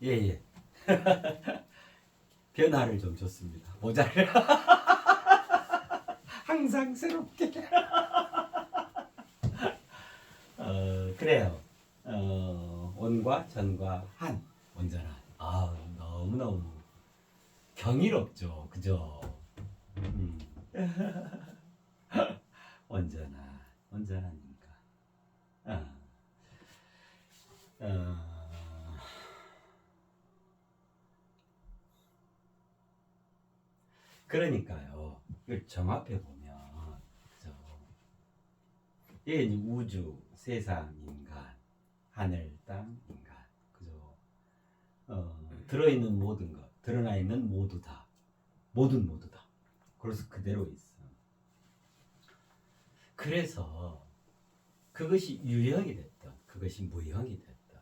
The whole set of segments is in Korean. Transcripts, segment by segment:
예. 변화를 좀 줬습니다. 모자를 항상 새롭게. 그래요. 온과 전과 한 온전한. 너무너무 경이롭죠, 그죠? 음. 온전하니까. 어. 어. 그러니까요. 이걸 정합해 보면, 그죠? 이게 이제 우주, 세상, 인간, 하늘, 땅, 인간, 그죠? 들어있는 모든 것, 드러나 있는 모두 다, 모두 다. 그래서 그대로 있어. 그래서 그것이 유형이 됐든, 그것이 무형이 됐든,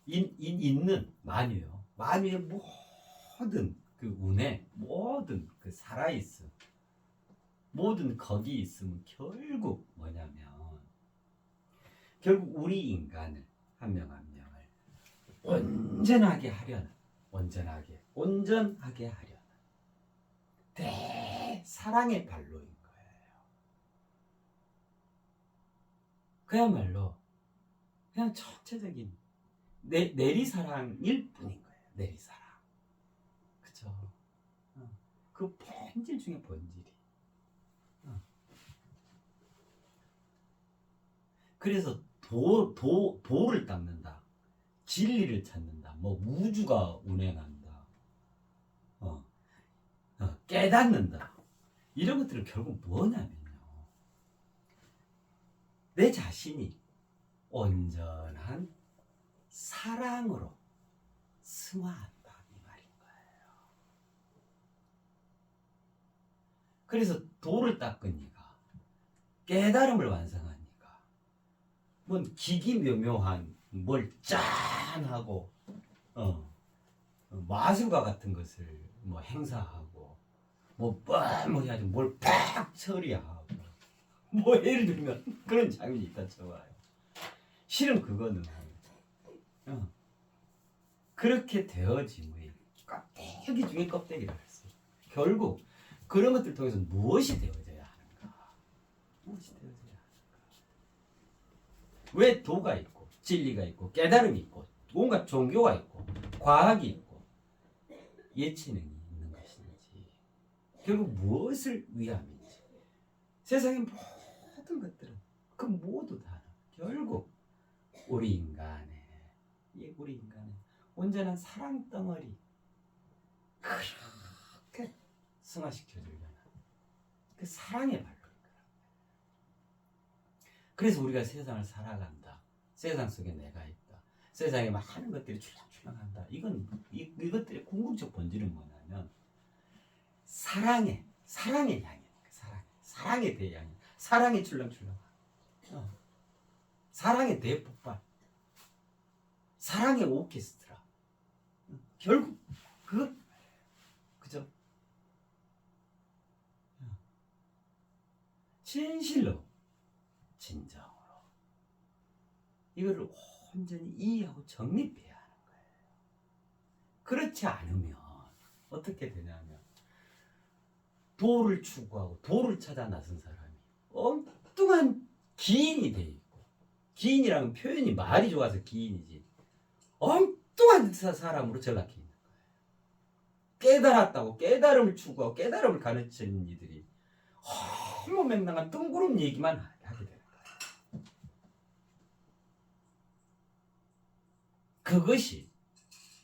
있는 만유요. 만유의 모든 그 운에 모든 그 살아 있음, 모든 거기 있음은 결국 뭐냐면, 결국 우리 인간을 한 명 한 명을 온전하게 하려는, 온전하게 하려는 대사랑의 발로인 거예요. 그야말로 그냥 전체적인 내리사랑일 뿐인 거예요. 내리사랑. 그쵸? 그 본질 중에 본질이. 그래서 도를 닦는다. 진리를 찾는다. 뭐 우주가 운행한다. 깨닫는다. 이런 것들은 결국 뭐냐면요. 내 자신이 온전한 사랑으로 승화한다. 이 말인 거예요. 그래서 도를 닦으니까, 깨달음을 완성하니까, 뭔 기기묘묘한 뭘 짠하고, 마술과 같은 것을 뭐 행사하고, 뭐 해가지고 뭘 팍 처리하고, 뭐 예를 들면 그런 장면이 있다 쳐봐요. 실은 그거는 그렇게 되어짐의 껍데기 중에 껍데기를 했어. 결국 그런 것들 통해서 무엇이 되어져야 하는가? 무엇이 되어져야 하는가? 왜 도가 있고 진리가 있고 깨달음이 있고 온갖 종교가 있고 과학이 있고 예체능이 있는 것인지, 결국 무엇을 위함인지, 세상의 모든 것들은 그 모두 다 결국 우리 인간의 온전한 사랑 덩어리, 그렇게 승화시켜주려는 그 사랑의 발로인 거라. 그래서 우리가 세상을 살아간다. 세상 속에 내가 있다. 세상에 많은 것들이 출렁출렁한다. 이것들의 궁극적 본질은 뭐냐면 사랑의 향해. 사랑의 대향해. 사랑의 출렁출렁. 사랑의 대폭발. 사랑의 오케스트라. 결국 그죠? 진실로, 진정으로 이거를 온전히 이해하고 정립해야 하는 거예요. 그렇지 않으면 어떻게 되냐면, 도를 추구하고 도를 찾아 나선 사람이 엉뚱한 기인이 돼 있고, 기인이라는 표현이 말이 좋아서 기인이지, 엉뚱한 사람으로 전락해 있는 거예요. 깨달았다고 깨달음을 추구하고 깨달음을 가르치는 이들이 허무맹랑한 뜬구름 얘기만 하게 되는 거예요. 그것이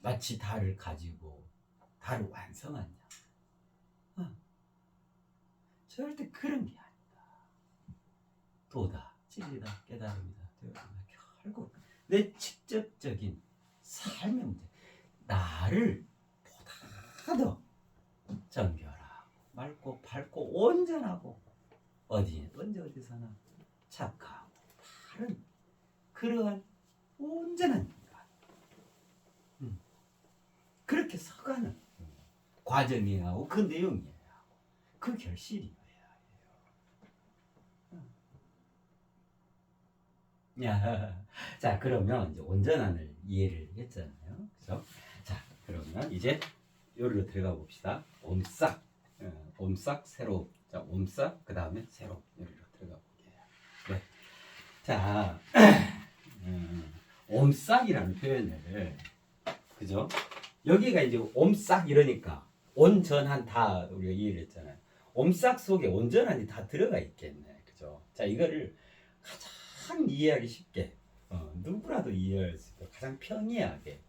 마치 달을 가지고 달을 완성하냐? 절대 그런 게 아니다. 도다, 진리다, 깨달음이다, 되어진다. 결국 내 직접적인 삶의 문제, 나를 보다 더 정결하고 맑고 밝고 온전하고 어디서나 착하고 바른 그러한 온전한 인간, 그렇게 서가는 과정이야 하고 그 내용이에요. 그 결실이에요. 자, 그러면 이제 온전한을 이해를 했잖아요. 그죠? 자, 그러면 이제 요리로 들어가 봅시다. 옴싹, 옴싹, 세로. 자, 옴싹, 그 다음에 세로. 요리로 들어가 볼게요. 네. 자, 옴싹이라는 표현을, 그죠? 여기가 이제 옴싹 이러니까 온전한 다 우리가 이해를 했잖아요. 옴싹 속에 온전한이 다 들어가 있겠네. 그죠? 자, 이거를 가장 이해하기 쉽게, 누구라도 이해할 수 있도록 가장 편리하게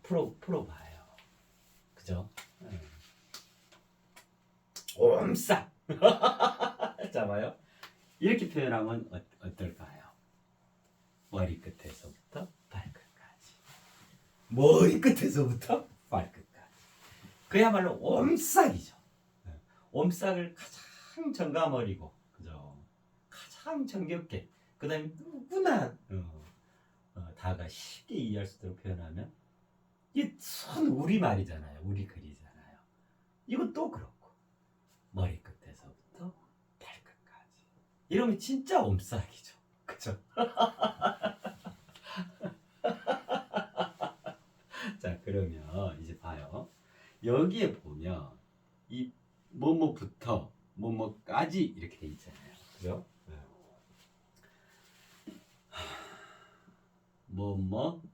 풀어봐요. 그죠? 옴싹! 자, 봐요. 이렇게 표현하면 어떨까요? 머리끝에서부터 발끝까지. 머리끝에서부터 발끝까지. 그야말로 옴싹이죠. 옴싹을 가장 정감어리고, 그죠? 가장 정겹게, 그 다음에 누구나 다가 쉽게 이해할 수 있도록 표현하면, 이게 순 우리말이잖아요. 우리 글이잖아요. 이것도 그렇고, 머리끝에서부터 발끝까지. 이러면 진짜 옴싹이죠. 그죠? 자, 그러면 이제 봐요. 여기에 보면 이 뭐뭐부터 뭐뭐까지 이렇게 돼 있잖아요. 그죠? 뭐뭐부터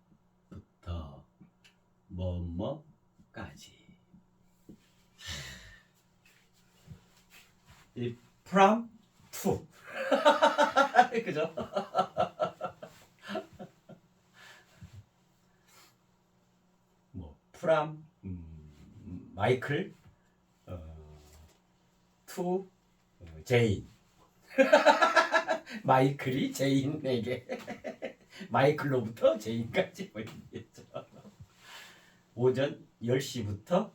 뭐뭐까지. 이 from to. 그죠? 뭐 from 마이클 to 제인. 마이클이 제인에게 마이클로부터 제인까지 보이겠죠. 오전 10시부터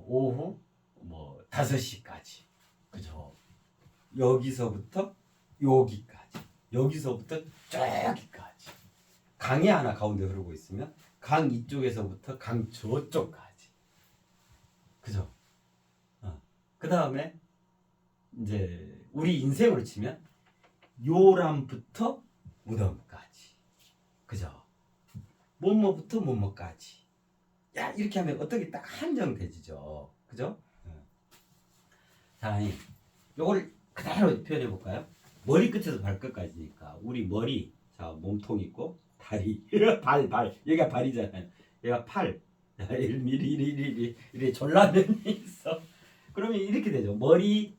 오후 뭐 5시까지. 그죠? 여기서부터 여기까지. 여기서부터 저기까지. 강이 하나 가운데 흐르고 있으면 강 이쪽에서부터 강 저쪽까지. 그죠? 그 다음에 이제 우리 인생으로 치면 요람부터 무덤까지. 그죠? 뭐뭐부터 뭐뭐까지. 야, 이렇게 하면 어떻게 딱 한정되지죠. 그죠? 자, 요걸 그대로 표현해 볼까요? 머리끝에서 발끝까지니까 우리 머리, 자, 몸통 있고 다리, 발, 여기가 발이잖아요. 여기가 팔, 이리 졸라면이 있어. 그러면 이렇게 되죠. 머리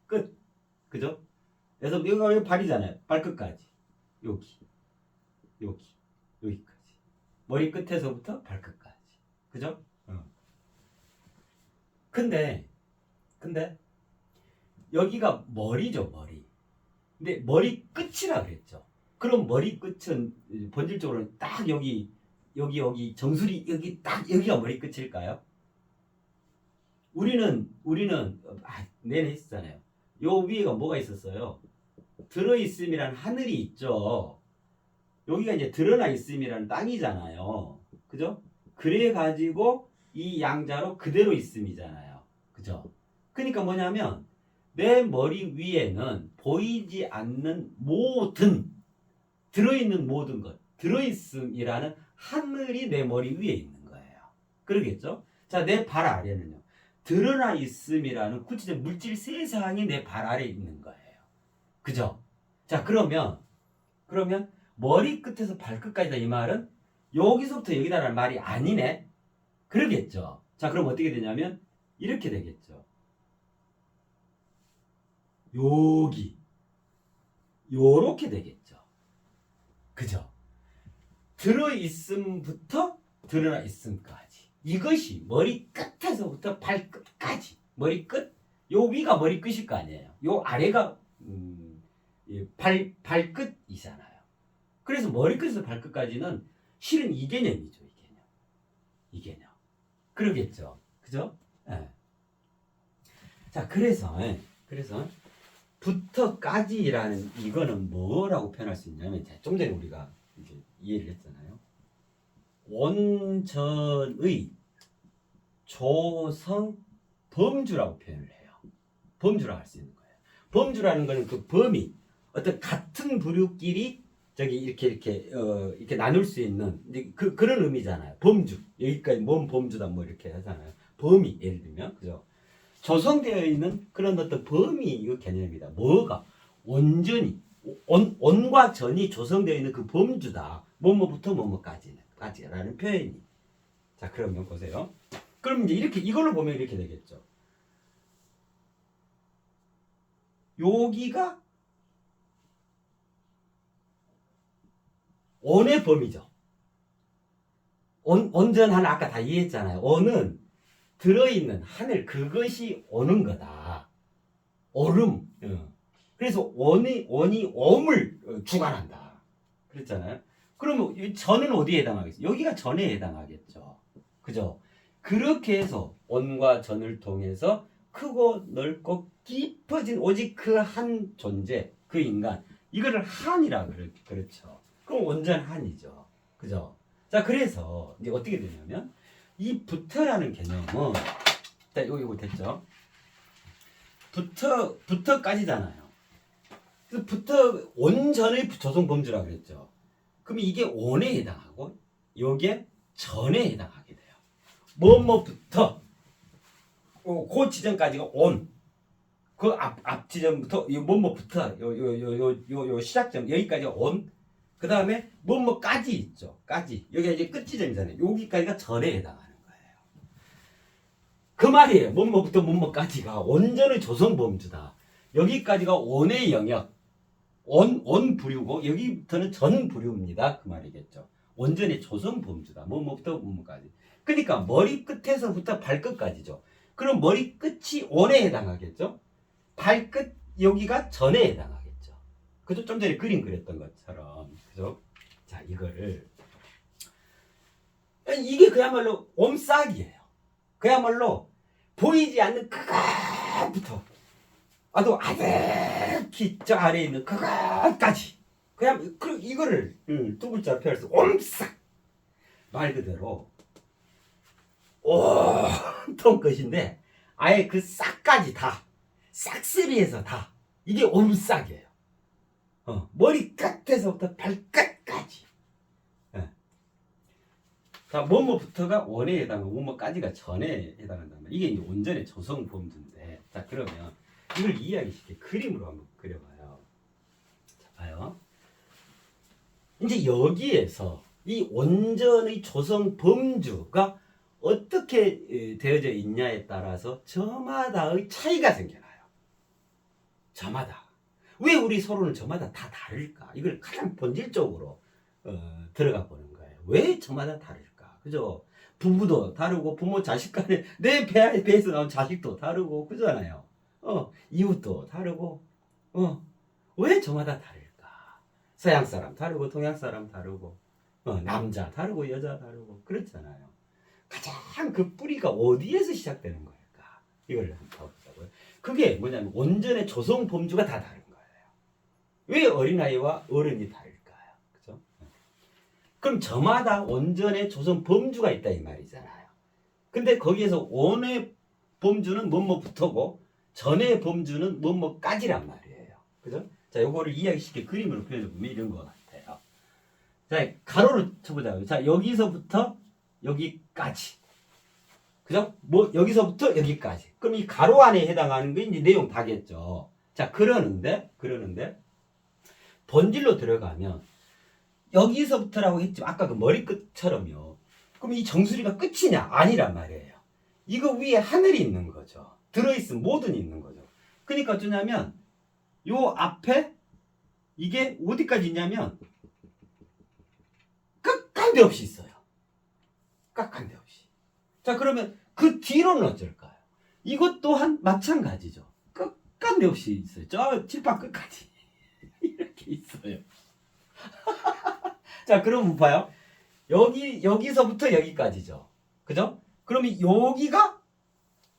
끝, 그죠? 그래서 여기가 발이잖아요. 발끝까지, 여기까지. 머리 끝에서부터 발끝까지, 그죠? 근데 여기가 머리죠, 머리. 근데 머리 끝이라 그랬죠. 그럼 머리 끝은 본질적으로 딱 여기 정수리 여기 딱 여기가 머리 끝일까요? 우리는 내내 했잖아요. 요 위에가 뭐가 있었어요? 들어있음이란 하늘이 있죠. 여기가 이제 드러나 있음이라는 땅이잖아요. 그죠? 그래 가지고 이 양자로 그대로 있음이잖아요. 그죠? 그러니까 뭐냐면 내 머리 위에는 보이지 않는 모든 들어있는 모든 것, 들어있음이라는 하늘이 내 머리 위에 있는 거예요. 그러겠죠? 자, 내 발 아래는요. 드러나 있음이라는 구체적 물질 세상이 내 발 아래에 있는 거예요. 그죠? 자, 그러면 머리 끝에서 발끝까지다 이 말은 여기서부터 여기다라는 말이 아니네. 그러겠죠? 자, 그럼 어떻게 되냐면 이렇게 되겠죠. 여기 요렇게 되겠죠. 그죠? 들어있음부터 드러나 있음까지. 이것이 머리 끝에서부터 발끝까지. 머리 끝, 요 위가 머리 끝일 거 아니에요. 요 아래가 발끝이잖아요. 그래서 머리 끝에서 발끝까지는 실은 이 개념이죠. 이 개념. 그러겠죠. 그죠? 네. 자, 그래서 부터까지라는 이거는 뭐라고 표현할 수 있냐면 좀 전에 우리가 이제 이해를 했잖아요. 온전의 조성 범주라고 표현을 해요. 범주라고 할 수 있는 거예요. 범주라는 거는 그 범위, 어떤 같은 부류끼리 저기 이렇게 나눌 수 있는 이제 그런 의미잖아요. 범주. 여기까지 뭔 범주다 뭐 이렇게 하잖아요. 범위 예를 들면 그죠? 조성되어 있는 그런 어떤 범위 이 개념입니다. 뭐가 온전히 온과 전이 조성되어 있는 그 범주다. 뭐뭐부터 뭐뭐까지라는 표현이. 자, 그러면 보세요. 그럼 이제 이렇게 이걸로 보면 이렇게 되겠죠. 여기가 온의 범위죠. 온전한 아까 다 이해했잖아요. 온은 들어있는 하늘 그것이 오는 거다. 얼음. 그래서 원이 옴을 주관한다. 그랬잖아요. 그러면 전은 어디에 해당하겠어요? 여기가 전에 해당하겠죠. 그죠? 그렇게 해서 온과 전을 통해서 크고 넓고 깊어진 오직 그 한 존재, 그 인간. 이거를 한이라 그렇죠. 그럼 온전한이죠. 그죠? 자, 그래서 이제 어떻게 되냐면 이 부터라는 개념은 자, 이거 됐죠? 부터까지잖아요. 그래서 부터 온전의 조성 범주라고 그랬죠. 그럼 이게 온에 해당하고 여기에 전에 해당하게 돼요. 뭐뭐부터 그 지점까지가 온. 그 앞 지점부터 뭐뭐부터 요 시작점 여기까지가 온. 그 다음에 뭐뭐까지 있죠. 까지. 여기가 이제 끝 지점이잖아요. 여기까지가 전에 해당하는 거예요. 그 말이에요. 뭐뭐부터 뭐뭐까지가 온전의 조성 범주다. 여기까지가 온의 영역. 온 부류고 여기부터는 전 부류입니다. 그 말이겠죠. 온전히 조성 범주다. 뭐부터 뭐까지. 그러니까 머리 끝에서부터 발끝까지죠. 그럼 머리 끝이 온에 해당하겠죠. 발끝 여기가 전에 해당하겠죠. 그죠? 좀 전에 그림 그렸던 것처럼 그죠? 자, 이거를 이게 그야말로 옴싹이에요. 그야말로 보이지 않는 그것부터 아주 아득히 저 아래에 있는 그것까지 그냥 이거를 두 글자로 표현해서 옴싹 말 그대로 온통 것인데 아예 그 싹까지 다 싹쓸이해서 다 이게 옴싹이에요. 머리 끝에서부터 발끝까지. 예. 자, 뭐뭐부터가 원에 해당하고 뭐뭐까지가 전에 해당한다면 이게 이제 온전의 조성 범주인데 자, 그러면 이걸 이해하기 쉽게 그림으로 한번 그려봐요. 자, 봐요. 이제 여기에서 이 온전의 조성 범주가 어떻게 되어져 있냐에 따라서 저마다의 차이가 생겨나요. 저마다. 왜 우리 서로는 저마다 다 다를까? 이걸 가장 본질적으로 들어가 보는 거예요. 왜 저마다 다를까? 그죠? 부부도 다르고 부모 자식 간에 내 배에서 나온 자식도 다르고 그잖아요. 이웃도 다르고 왜 저마다 다를까? 서양 사람 다르고 동양 사람 다르고 남자 다르고 여자 다르고 그렇잖아요. 가장 그 뿌리가 어디에서 시작되는 걸까? 이걸 한번 봐보자고요. 그게 뭐냐면 온전의 조성 범주가 다 다른 거예요. 왜 어린아이와 어른이 다를까요? 그죠? 그럼 저마다 온전의 조성 범주가 있다 이 말이잖아요. 근데 거기에서 온의 범주는 뭐뭐부터고 전의 범주는 뭐뭐까지란 말이에요. 그죠? 자, 요거를 이해하기 쉽게 그림으로 표현해 보면 이런 것 같아요. 자, 가로로 쳐보자고요. 자, 여기서부터 여기까지. 그죠? 뭐, 여기서부터 여기까지. 그럼 이 가로 안에 해당하는 게 이제 내용 다겠죠. 자, 그러는데, 본질로 들어가면, 여기서부터라고 했지만, 아까 그 머리끝처럼요. 그럼 이 정수리가 끝이냐? 아니란 말이에요. 이거 위에 하늘이 있는 거죠. 들어있으면 뭐든 있는 거죠. 그러니까 어쩌냐면, 요 앞에, 이게 어디까지 있냐면, 끝간데 없이 있어요. 깍한데 없이. 자, 그러면 그 뒤로는 어쩔까요? 이것 또한 마찬가지죠. 끝간데 없이 있어요. 저 칠판 끝까지. 이렇게 있어요. 자, 그럼 봐요. 여기서부터 여기까지죠. 그죠? 그러면 여기가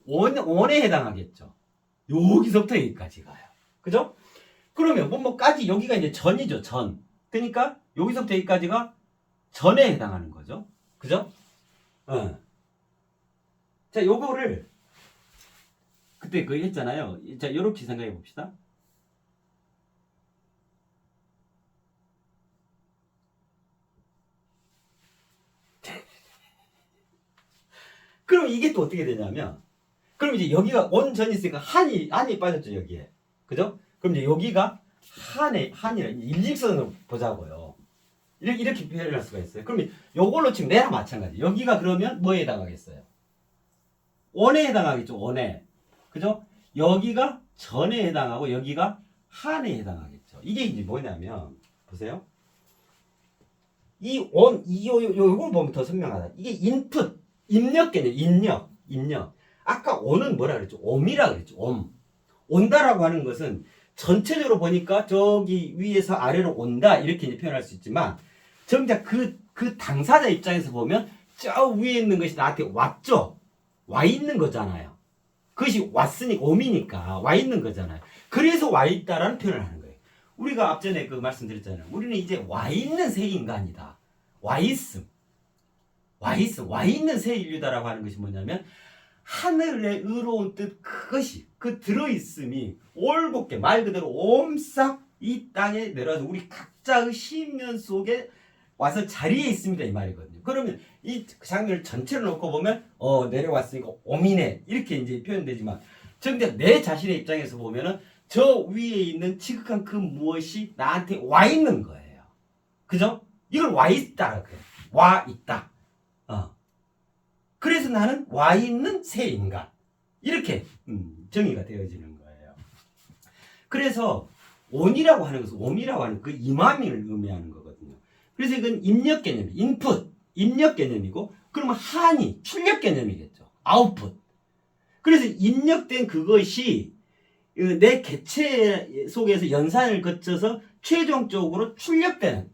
원에 해당하겠죠. 여기서부터 여기까지 가요. 그죠? 그러면 뭐까지 여기가 이제 전이죠. 전. 그러니까 여기서부터 여기까지가 전에 해당하는 거죠. 그죠? 자, 요거를 그때 그 했잖아요. 자, 요렇게 생각해 봅시다. 그럼 이게 또 어떻게 되냐면, 그럼 이제 여기가 온전이 있으니까 한이 빠졌죠, 여기에. 그죠? 그럼 이제 여기가 한이라, 일직선으로 보자고요. 이렇게 표현을 할 수가 있어요. 그러면 요걸로 치면 내랑 마찬가지. 여기가 그러면 뭐에 해당하겠어요? 원에 해당하겠죠, 원에. 그죠? 여기가 전에 해당하고 여기가 한에 해당하겠죠. 이게 이제 뭐냐면, 보세요. 요걸 보면 더 선명하다. 이게 인풋, 입력 개념, 입력. 아까 온은 뭐라 그랬죠? 옴이라 그랬죠, 옴. 온다라고 하는 것은 전체적으로 보니까 저기 위에서 아래로 온다, 이렇게 이제 표현할 수 있지만, 정작 그 당사자 입장에서 보면 저 위에 있는 것이 나한테 왔죠? 와 있는 거잖아요. 그것이 왔으니까, 옴이니까 와 있는 거잖아요. 그래서 와 있다라는 표현을 하는 거예요. 우리가 앞전에 그 말씀드렸잖아요. 우리는 이제 와 있는 새 인간이다. 와 있는 새 인류다라고 하는 것이 뭐냐면, 하늘의 의로운 뜻, 그것이, 그 들어있음이 올곧게 말 그대로 옴싹 이 땅에 내려와서 우리 각자의 심연 속에 와서 자리에 있습니다, 이 말이거든요. 그러면 이 장면을 전체를 놓고 보면 내려왔으니까 오미네 이렇게 이제 표현되지만, 정작 내 자신의 입장에서 보면은 저 위에 있는 지극한 그 무엇이 나한테 와 있는 거예요. 그죠? 이걸 와 있다라고 해요. 와 있다. 그래서 나는 와 있는 새 인간. 이렇게 정의가 되어지는 거예요. 그래서 온이라고 하는 것은, 옴이라고 하는 그 임함을 의미하는 거거든요. 그래서 이건 입력 개념, 인풋, 입력 개념이고, 그러면 한이 출력 개념이겠죠. 아웃풋. 그래서 입력된 그것이 내 개체 속에서 연산을 거쳐서 최종적으로 출력되는,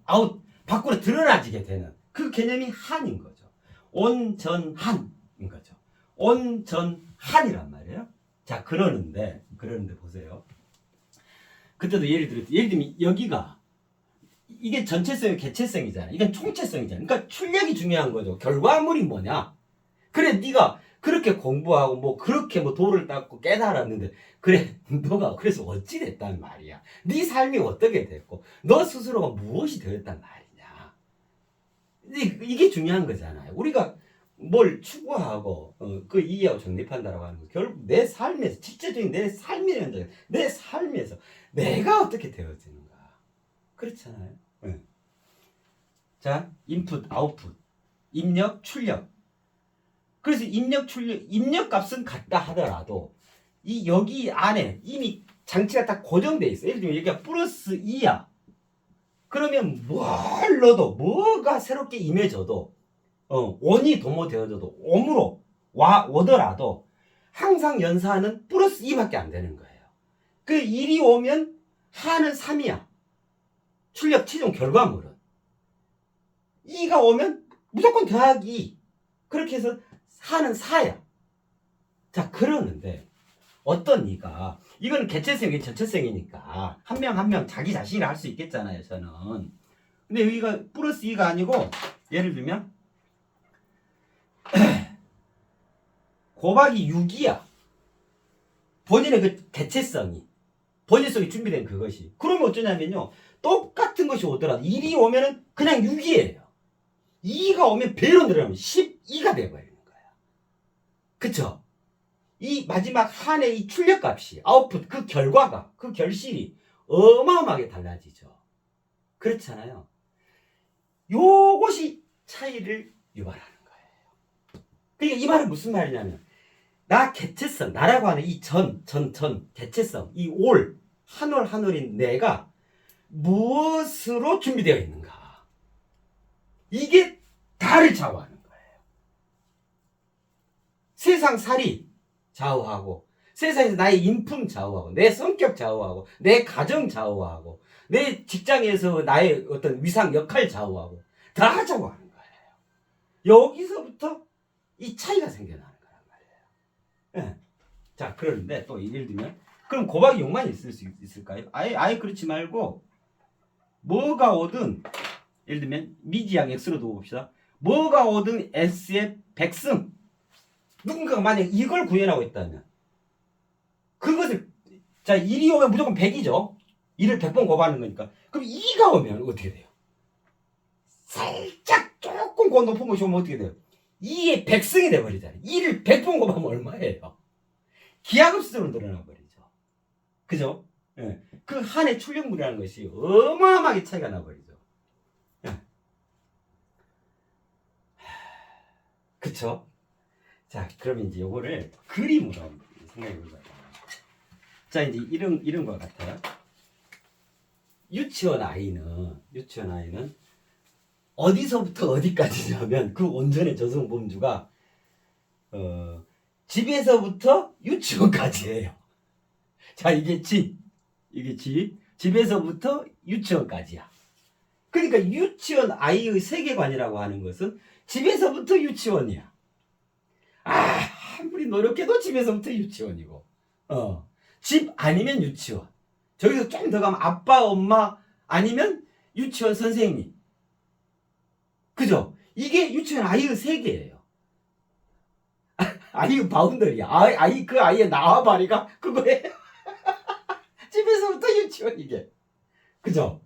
밖으로 드러나지게 되는 그 개념이 한인 거죠. 온전한인 거죠. 온전한이란 말이에요. 자, 그러는데 보세요. 그때도 예를 들면 여기가 이게 전체성이 개체성이잖아요. 이건 총체성이잖아요. 그러니까 출력이 중요한 거죠. 결과물이 뭐냐? 그래, 네가 그렇게 공부하고 뭐 그렇게 뭐 도를 닦고 깨달았는데, 그래, 너가 그래서 어찌 됐단 말이야. 네 삶이 어떻게 됐고 너 스스로가 무엇이 되었단 말이냐. 이게 중요한 거잖아요. 우리가 뭘 추구하고 그 이해하고 정립한다라고 하는 거, 결국 내 삶에서, 실제적인 내 삶의 현장, 내 삶에서 내가 어떻게 되어지는가. 그렇잖아요. 네. 자, 인풋, 아웃풋, 입력, 출력. 그래서 입력, 출력, 입력 값은 같다 하더라도 여기 안에 이미 장치가 다 고정돼 있어. 예를 들면 여기가 플러스 2야. 그러면 뭘 넣어도, 뭐가 새롭게 임해져도, 온이 도모되어져도, 옴으로 오더라도 항상 연산은 플러스 2밖에 안 되는 거예요. 그 1이 오면 하는 3이야. 출력 최종 결과물은. 2가 오면 무조건 더하기 2. 그렇게 해서 하는 4야. 자, 그러는데 어떤 이가, 이거는 개체성이 전체성이니까 한 명 한 명 자기 자신이 할 수 있겠잖아요, 저는. 근데 여기가 플러스 2가 아니고, 예를 들면 곱하기 6이야. 본인의 그 개체성이, 본인 속에 준비된 그것이. 그러면 어쩌냐면요, 똑같은 것이 오더라도 1이 오면은 그냥 6이에요. 2가 오면 배로 늘어나면 12가 돼버리는 거야. 그쵸? 이 마지막 한의 이 출력값이, 아웃풋, 그 결과가, 그 결실이 어마어마하게 달라지죠. 그렇잖아요. 요것이 차이를 유발하는 거예요. 그러니까 이 말은 무슨 말이냐면, 나 개체성, 나라고 하는 이 개체성, 이 한 올인 내가 무엇으로 준비되어 있는가. 이게 다를 좌우하는 거예요. 세상살이 좌우하고, 세상에서 나의 인품 좌우하고, 내 성격 좌우하고, 내 가정 좌우하고, 내 직장에서 나의 어떤 위상 역할 좌우하고, 다 좌우하는 거예요. 여기서부터 이 차이가 생겨나는 거란 말이에요. 네. 자, 그런데 또 예를 들면, 그럼 곱하기 6만 있을 수 있을까요? 아예 그렇지 말고, 뭐가 오든, 예를 들면 미지양 X로 두고 봅시다. 뭐가 오든 S의 100승. 누군가가 만약 이걸 구현하고 있다면, 그것을, 자, 1이 오면 무조건 100이죠. 1을 100번 곱하는 거니까. 그럼 2가 오면 어떻게 돼요? 살짝 조금 높은 것이 오면 어떻게 돼요? 2의 백승이 돼버리잖아요. 2를 100번 곱하면 얼마예요? 기하급수적으로 늘어나 버리죠. 그죠? 예. 그 한의 출력물이라는 것이 어마어마하게 차이가 나버리죠. 예. 그쵸? 자, 그러면 이제 요거를 그림으로 생각해 볼까요? 자, 이제 이런 것 같아요. 유치원 아이는 어디서부터 어디까지냐면 그 온전의 저성 범주가 집에서부터 유치원까지예요. 자, 이게 집에서부터 유치원까지야. 그러니까 유치원 아이의 세계관이라고 하는 것은 집에서부터 유치원이야. 아무리 노력해도 집에서부터 유치원이고, 집 아니면 유치원. 저기서 좀 더 가면 아빠, 엄마 아니면 유치원 선생님. 그죠? 이게 유치원 아이의 세계예요. 아이의 바운더리야. 그 아이의 나와바리가 그거예요. 집에서부터 유치원 이게. 그죠?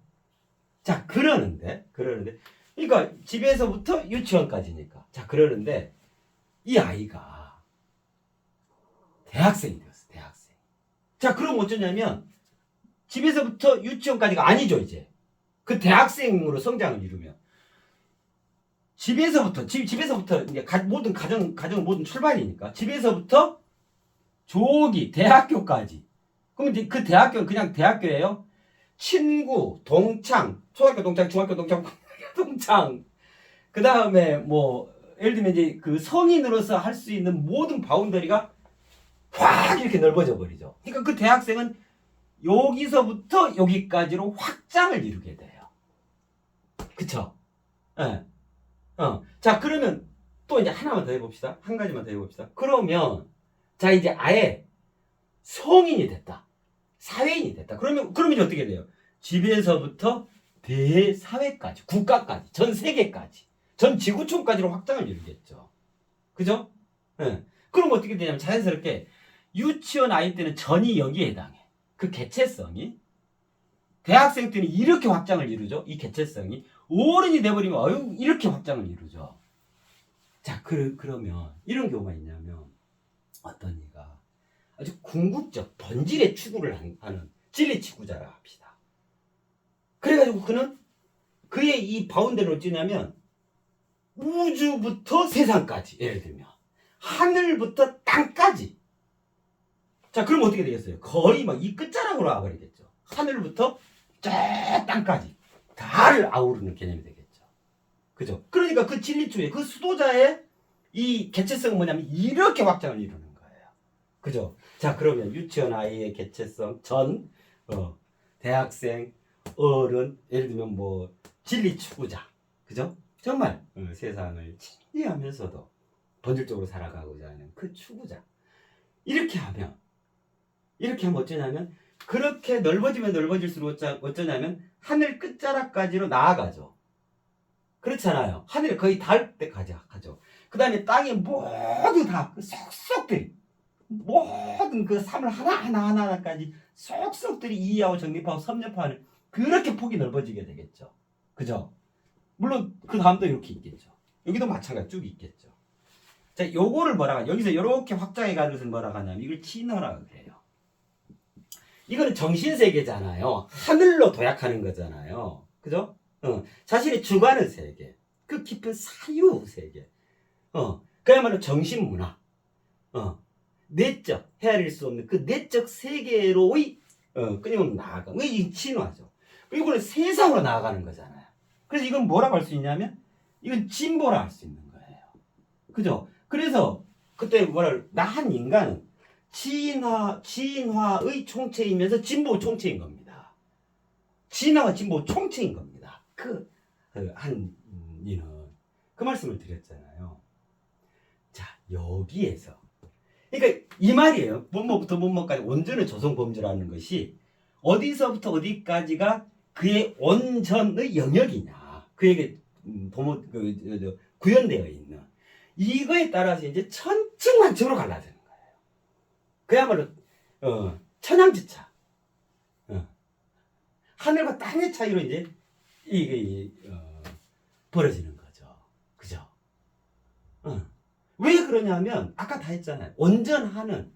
자, 그러는데. 그러니까 집에서부터 유치원까지니까. 자, 그러는데 이 아이가 대학생이 되었어. 대학생. 자, 그럼 어쩌냐면 집에서부터 유치원까지가 아니죠, 이제. 그 대학생으로 성장을 이루면 집에서부터 이제 모든 가정 모든 출발이니까 집에서부터 조기 대학교까지. 그럼 이제 그 대학교는 그냥 대학교예요. 친구, 동창, 초등학교 동창, 중학교 동창, 동창. 그 다음에 뭐 예를 들면 이제 그 성인으로서 할 수 있는 모든 바운더리가 확 이렇게 넓어져 버리죠. 그러니까 그 대학생은 여기서부터 여기까지로 확장을 이루게 돼요. 그쵸? 예. 자, 그러면 또 이제 하나만 더 해봅시다. 한 가지만 더 해봅시다. 그러면, 자, 이제 아예 성인이 됐다. 사회인이 됐다. 그러면 이제 어떻게 돼요? 집에서부터 대사회까지, 국가까지, 전 세계까지, 전 지구촌까지로 확장을 이루겠죠. 그죠? 예. 그럼 어떻게 되냐면 자연스럽게 유치원 아이 때는 전이 여기에 해당해. 그 개체성이. 대학생 때는 이렇게 확장을 이루죠. 이 개체성이. 어른이 돼버리면 이렇게 확장을 이루죠. 자, 그러면 이런 경우가 있냐면 어떤 이가 아주 궁극적 본질의 추구를 하는 진리치구자라 합시다. 그래가지고 그는 그의 이 바운더리를 어찌냐면 우주부터 세상까지, 예를 들면 하늘부터 땅까지. 자, 그럼 어떻게 되겠어요? 거의 막 이 끝자락으로 와버리겠죠. 하늘부터 저 땅까지 다를 아우르는 개념이 되겠죠. 그죠? 그러니까 그 진리주의, 그 수도자의 이 개체성은 뭐냐면 이렇게 확장을 이루는 거예요. 그죠? 자, 그러면 유치원 아이의 개체성, 대학생, 어른, 예를 들면 뭐 진리 추구자, 그죠? 정말 세상을 진리하면서도 본질적으로 살아가고자 하는 그 추구자. 이렇게 하면 어쩌냐면 그렇게 넓어지면 넓어질수록 어쩌냐면 하늘 끝자락까지로 나아가죠. 그렇잖아요. 하늘에 거의 닿을 때까지 가죠. 그 다음에 땅에 모두 다 속속들이 모든 그 삶을 하나하나까지 속속들이 이해하고 정립하고 섭렵하는 그렇게 폭이 넓어지게 되겠죠. 그죠? 물론 그 다음도 이렇게 있겠죠. 여기도 마찬가지 쭉 있겠죠. 자, 요거를 여기서 이렇게 확장해 가는 것을 뭐라고 하냐면 이걸 진화라고 해요. 이거는 정신세계잖아요. 하늘로 도약하는 거잖아요. 그죠? 자신의 주관의 세계, 그 깊은 사유세계, 그야말로 정신문화, 내적, 헤아릴 수 없는 그 내적 세계로의 끊임없는 나아가. 이게 진화죠. 그리고 이거는 세상으로 나아가는 거잖아요. 그래서 이건 뭐라고 할 수 있냐면 이건 진보라 할 수 있는 거예요. 그죠? 그래서 그때 나한 인간은 진화의 총체이면서 진보 총체인 겁니다. 진화와 진보 총체인 겁니다. 한 이는 그 말씀을 드렸잖아요. 자, 여기에서 그러니까 이 말이에요. 뭐부터 뭐까지 온전의 조성 범주라는 것이 어디서부터 어디까지가 그의 온전의 영역이냐, 그에게 구현되어 있는 이거에 따라서 이제 천층만층으로 갈라지는 거예요. 그야말로 천양지차, 하늘과 땅의 차이로 이제 이게 벌어지는 거죠. 그죠? 그러냐면 아까 다 했잖아요. 온전하는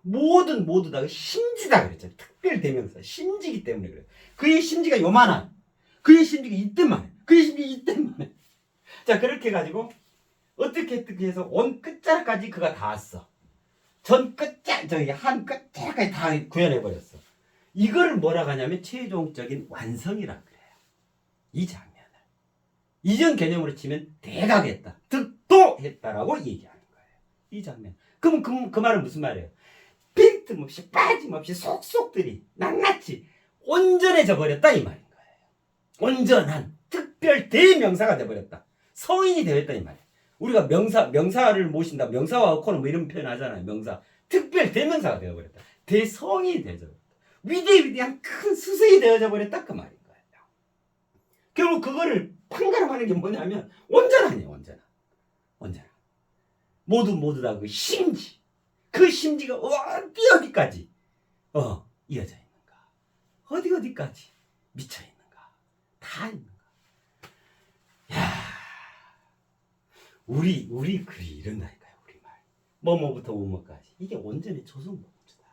모두 다 심지다 그랬잖아요. 특별 대명사 심지기 때문에 그래요. 그의 심지가 요만한 그의 심지가 이때만 해. 그의 심지가 이때만 해. 자 그렇게 해가지고 어떻게 해서 온 끝자락까지 그가 다 왔어. 전 끝자락 저기 한 끝자락까지 다 구현해버렸어. 이거를 뭐라고 하냐면 최종적인 완성이라 그래요. 이 장면을 이전 개념으로 치면 대각했다, 득도했다라고 얘기하는 거예요. 이 장면. 그럼 그 말은 무슨 말이에요? 빈틈없이 빠짐없이 속속들이 낱낱이 온전해져 버렸다 이 말인 거예요. 온전한 특별 대명사가 돼버렸다. 성인이 되었다 이 말이에요. 우리가 명사를 모신다, 명사와 어코는 뭐 이런 표현 하잖아요. 명사, 특별 대명사가 되어버렸다. 대성이 되어버렸다. 위대한 큰 수성이 되어져 버렸다 그 말인 거예요. 결국 그거를 판가름하는 게 뭐냐면 온전하네요. 온전한. 모두 다 그 심지. 그 심지가 어디까지 이어져 있는가? 어디까지 미쳐 있는가? 다 있는가? 야, 우리 글이 이런다니까요. 우리 말. 뭐부터 뭐까지 이게 온전히 조성법주다.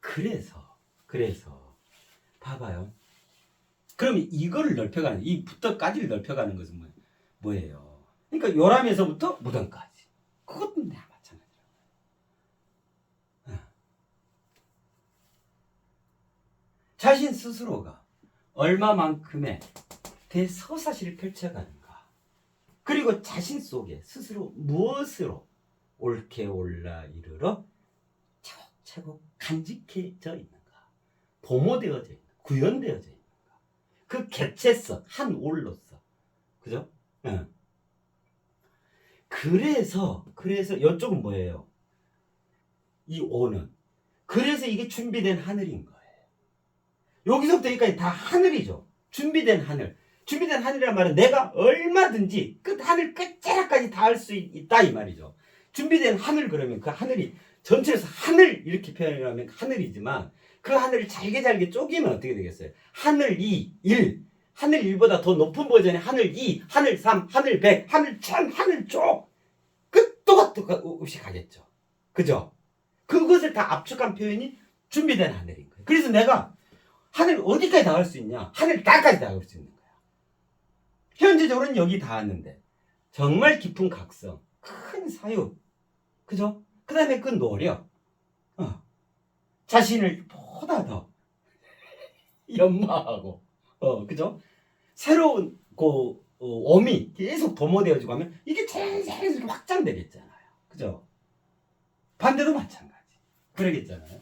그래서 봐봐요. 그러면 이거를 넓혀가는 이 부터까지를 넓혀가는 것은 뭐예요? 그러니까 요람에서부터 무덤까지. 그것도 내가 자신 스스로가 얼마만큼의 대서사시를 펼쳐가는가, 그리고 자신 속에 스스로 무엇으로 옳게 올라 이르러 차곡차곡 간직해져 있는가, 도모되어져 있는가, 구현되어져 있는가, 그 개체성 한 올로서, 그죠? 그래서 이쪽은 뭐예요? 이 오는, 그래서 이게 준비된 하늘인 거예요. 여기서부터 여기까지 다 하늘이죠. 준비된 하늘이란 말은 내가 얼마든지 하늘 끝자락까지 닿을 수 있다 이 말이죠. 준비된 하늘 그러면 그 하늘이 전체에서 하늘 이렇게 표현하면 하늘이지만 그 하늘을 잘게 쪼개면 어떻게 되겠어요? 하늘 2, 1, 하늘 1보다 더 높은 버전의 하늘 2, 하늘 3, 하늘 100, 하늘 1000, 하늘 쪽 끝도 없이 가겠죠. 그죠? 그것을 다 압축한 표현이 준비된 하늘인 거예요. 그래서 내가 하늘 어디까지 닿을 수 있냐? 하늘 땅까지 닿을 수 있는 거야. 현재적으로는 여기 닿았는데 정말 깊은 각성, 큰 사유, 그죠? 그 다음에 그 노력, 자신을 보다 더 연마하고, 그죠? 새로운 엄이 계속 도모되어지고 하면 이게 자연스럽게 확장되겠잖아요. 그죠? 반대도 마찬가지. 그러겠잖아요.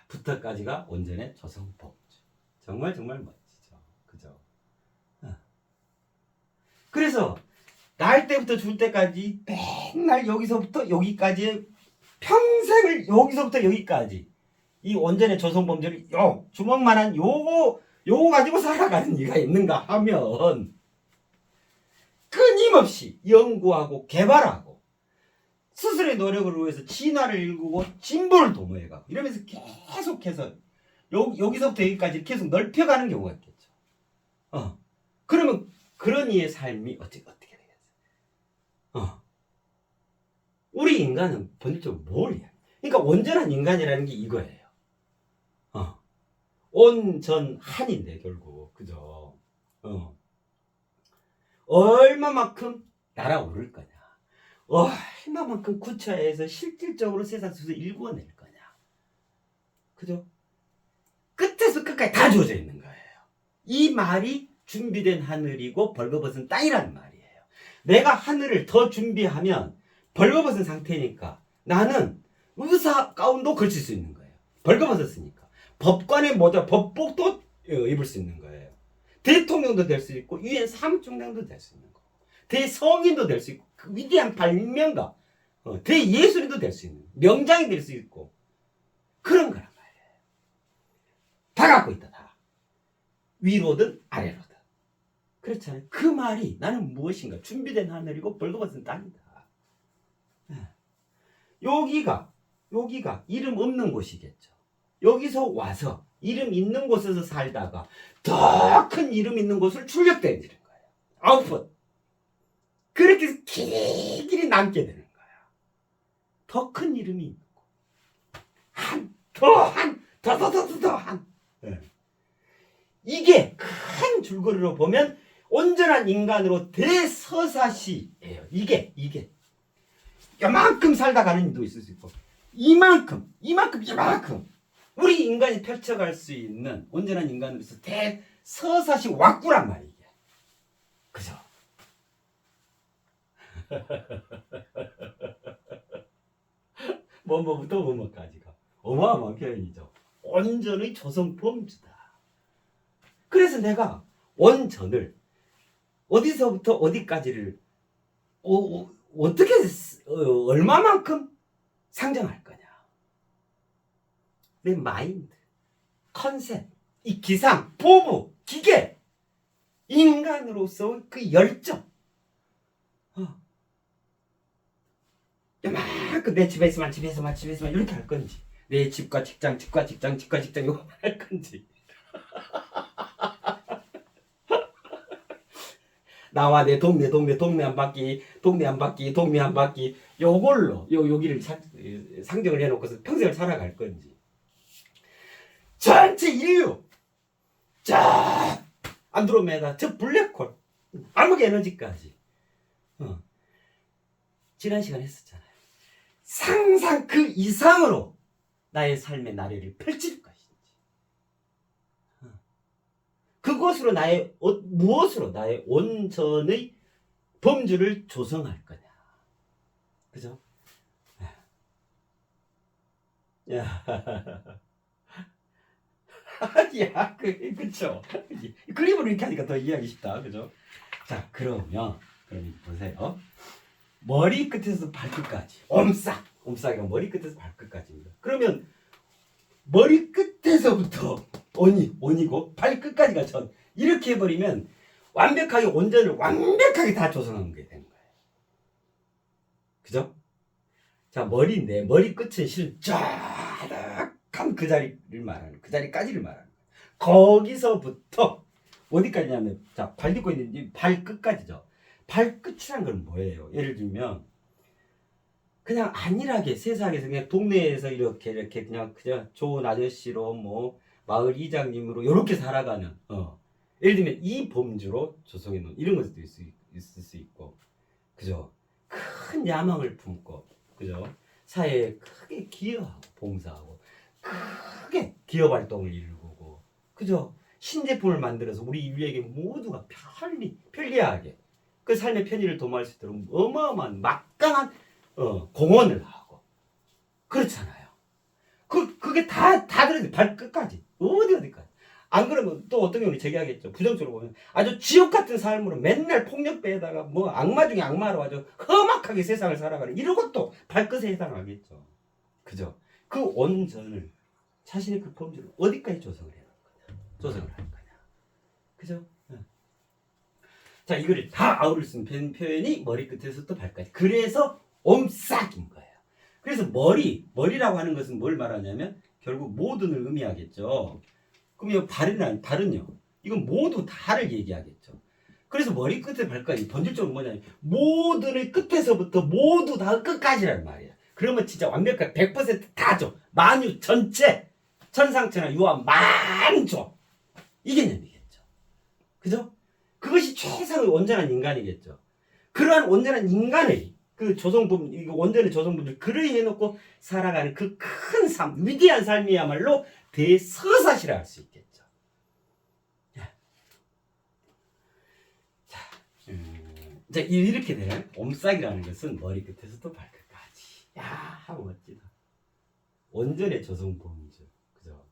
부터까지가 온전의 조성법주. 정말 멋지죠. 그죠? 그래서 날 때부터 줄 때까지 맨날 여기서부터 여기까지 평생을 여기서부터 여기까지 이 온전의 조성법주를 주먹만한 요거 가지고 살아가는 이가 있는가 하면 끊임없이 연구하고 개발하고 스스로의 노력을 위해서 진화를 일구고 진보를 도모해가고 이러면서 계속해서 여기서부터 여기까지 계속 넓혀가는 경우가 있겠죠. 그러면 그런 이의 삶이 어떻게 되겠어요? 우리 인간은 본질적으로 뭘 해요? 그러니까 온전한 인간이라는 게 이거예요. 온전한인데 결국 그죠? 얼마만큼 날아오를 거냐? 얼마만큼 구차해서 실질적으로 세상 속에서 일구어낼 거냐? 그죠? 끝에서 끝까지 다 주어져 있는 거예요. 이 말이 준비된 하늘이고 벌거벗은 땅이라는 말이에요. 내가 하늘을 더 준비하면 벌거벗은 상태니까 나는 의사 가운도 걸칠 수 있는 거예요. 벌거벗었으니까. 법관의 모자, 법복도 입을 수 있는 거예요. 대통령도 될 수 있고 유엔 사무총장도 될 수 있는 거고 대성인도 될 수 있고 그 위대한 발명가 대예술인도 될 수 있는 명장이 될 수 있고 그런 거란 말이에요. 다 갖고 있다. 다. 위로든 아래로든. 그렇잖아요. 그 말이 나는 무엇인가 준비된 하늘이고 벌거벗은 땅이다. 여기가 이름 없는 곳이겠죠. 여기서 와서 이름 있는 곳에서 살다가 더 큰 이름 있는 곳을 출력되어지는 거예요. 아웃풋. 그렇게 해서 길이 남게 되는 거야. 더 큰 이름이 있고 더한 예. 이게 큰 줄거리로 보면 온전한 인간으로 대서사시예요. 이게 이만큼 살다 가는 일도 있을 수 있고 이만큼 우리 인간이 펼쳐갈 수 있는 온전한 인간으로서 대서사시 왁구란 말이에요. 그죠? 뭐부터 뭐까지가 어마어마한 표현이죠. 온전의 조성 범주다. 그래서 내가 온전을 어디서부터 어디까지를 어떻게 얼마만큼 상정할 거냐. 내 마인드, 컨셉, 이 기상, 포부, 기계, 인간으로서 그 열정. 이만큼 내 집에서만 이렇게 할 건지, 내 집과 직장 이거 할 건지, 나와 내 동네 한 바퀴 요걸로 여기를 상정을 해놓고서 평생을 살아갈 건지, 전체 인류 자 안드로메다 저 블랙홀 암흑 에너지까지 지난 시간에 했었잖아요. 상상 그 이상으로 나의 삶의 나래를 펼칠 것인지, 그것으로 무엇으로 나의 온전의 범주를 조성할 거냐. 그죠? 야, 그쵸. 그림으로 이렇게 하니까 더 이해하기 쉽다. 그죠? 자, 그러면 보세요. 머리 끝에서 발끝까지. 옴싹이가 머리 끝에서 발끝까지입니다. 그러면 머리 끝에서부터 온이고 발끝까지가 전. 이렇게 해버리면 완벽하게 온전을 완벽하게 다 조성한 게 되는 거예요. 그죠? 자, 머리인데 머리 끝은 실은 쫙한 그 자리를 말하는, 그 자리까지를 말하는 거예요. 거기서부터 어디까지냐면, 자, 발 딛고 있는 이 발끝까지죠. 발끝이란 건 뭐예요? 예를 들면 그냥 안일하게 세상에서 그냥 동네에서 이렇게 그냥 좋은 아저씨로 뭐 마을 이장님으로 이렇게 살아가는 예를 들면 이 범주로 조성해 놓은 이런 것도 있을 수 있고, 그죠? 큰 야망을 품고, 그죠? 사회에 크게 기여하고 봉사하고 크게 기업 활동을 이루고, 그죠? 신제품을 만들어서 우리 인류에게 모두가 편리하게 그 삶의 편의를 도모할 수 있도록 어마어마한 막강한 공헌을 하고 그렇잖아요. 그게 다 들어있는 발끝까지 어디까지. 안 그러면 또 어떤 경우는 제기하겠죠. 부정적으로 보면 아주 지옥 같은 삶으로 맨날 폭력배에다가 뭐 악마 중에 악마로 아주 험악하게 세상을 살아가는 이런 것도 발끝에 해당하겠죠. 그죠? 그 온전을 자신의 그 범주를 어디까지 조성을 해놓을 거냐, 조성을 할 거냐. 그죠? 자, 이거를 다 아우를 쓴 표현이 머리끝에서부터 발까지. 그래서 옴싹인 거예요. 그래서 머리라고 하는 것은 뭘 말하냐면 결국 모든을 의미하겠죠. 그럼 발은요? 이건 모두 다를 얘기하겠죠. 그래서 머리끝에 발까지 본질적으로 뭐냐면 모든의 끝에서부터 모두 다 끝까지란 말이에요. 그러면 진짜 완벽하게 100% 다죠. 만유 전체 천상천하 유아 만조 이 개념이겠죠. 그죠? 그것이 최상의 온전한 인간이겠죠. 그러한 온전한 인간의 그 온전한 조성분을 그러히 해놓고 살아가는 그 큰 삶, 위대한 삶이야말로 대서사시라 할 수 있겠죠. 자, 이렇게 되는 옴싹이라는 것은 머리끝에서부터 발끝까지. 야, 멋지다. 온전의 조성범주. 그죠?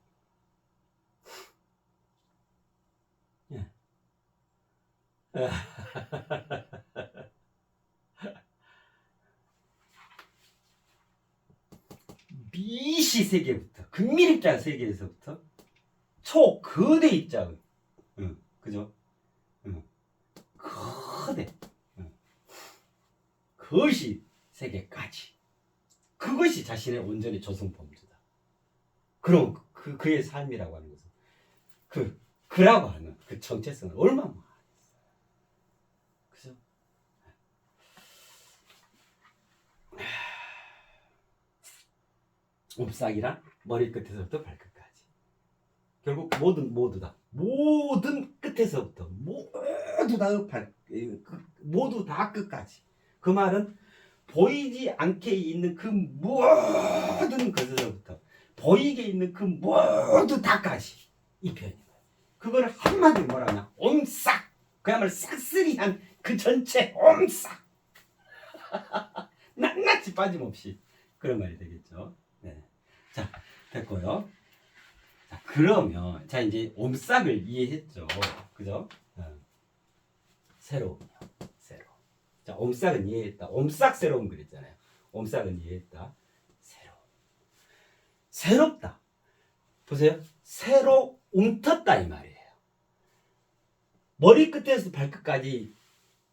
미시 세계부터 극밀입자 세계에서부터 초거대 입자의 그죠? 거대 거시 세계까지 그것이 자신의 온전히 조성 범주다. 그럼 그의 삶이라고 하는 것은 그라고 하는 그 정체성을 얼마나 그죠? 옴싹이란 머리끝에서부터 발끝까지. 결국 모든 끝에서부터 모두 다 끝까지. 그 말은 보이지 않게 있는 그 모든 것에서부터 보이게 있는 그 모두 다까지 이 표현이에요. 그걸 한마디로 뭐라냐? 옴싹. 그야말로 싹쓸이한 그 전체 옴싹. 낱낱이 빠짐없이 그런 말이 되겠죠. 네. 자, 됐고요. 자, 그러면 자 이제 옴싹을 이해했죠. 그죠? 새로운요. 새로. 자, 옴싹은 이해했다. 옴싹 새로운 그랬잖아요. 옴싹은 이해했다. 새로. 새롭다. 보세요. 새로 움텄다 이 말이에요. 머리끝에서 발끝까지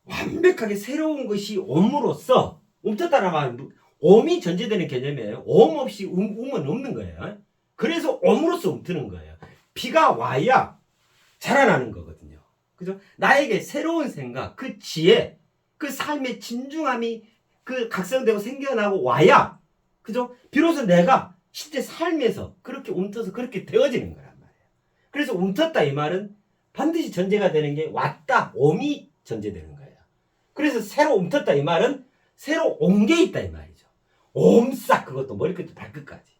완벽하게 새로운 것이 옴으로써 움텄다라는 말은 옴이 전제되는 개념이에요. 옴 없이 음은 없는 거예요. 그래서 옴으로써 움트는 거예요. 비가 와야 자라나는 거거든요. 그죠? 나에게 새로운 생각, 그 지혜, 그 삶의 진중함이 그 각성되고 생겨나고 와야, 그죠? 비로소 내가 실제 삶에서 그렇게 움터서 그렇게 되어지는 거란 말이에요. 그래서 움텄다 이 말은 반드시 전제가 되는 게 왔다, 옴이 전제되는 거예요. 그래서 새로 움텄다 이 말은 새로 온 게 있다 이 말이죠. 옴싹 그것도 머리끝부터 발끝까지.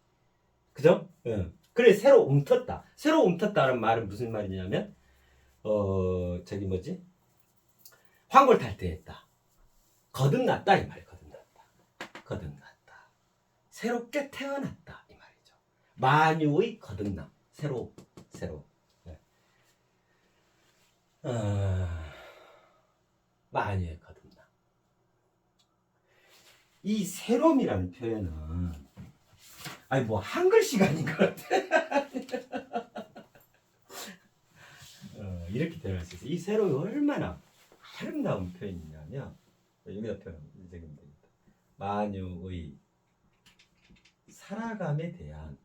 그죠? 예. 그래 새로 움텄다. 새로 움텄다는 말은 무슨 말이냐면 저기 뭐지? 황골탈퇴했다. 거듭났다 이 말이 거듭났다. 새롭게 태어났다 이 말이죠. 만유의 거듭남. 새로. 네. 만유의 거듭남. 이 새롬이라는 표현은 아니 뭐 한글씨가 아닌 것 같아. 이렇게 표현할 수 있어. 이 새롬이 얼마나 아름다운 표현이냐면 여기다 표현하면 되겠다. 만유의 살아감에 대한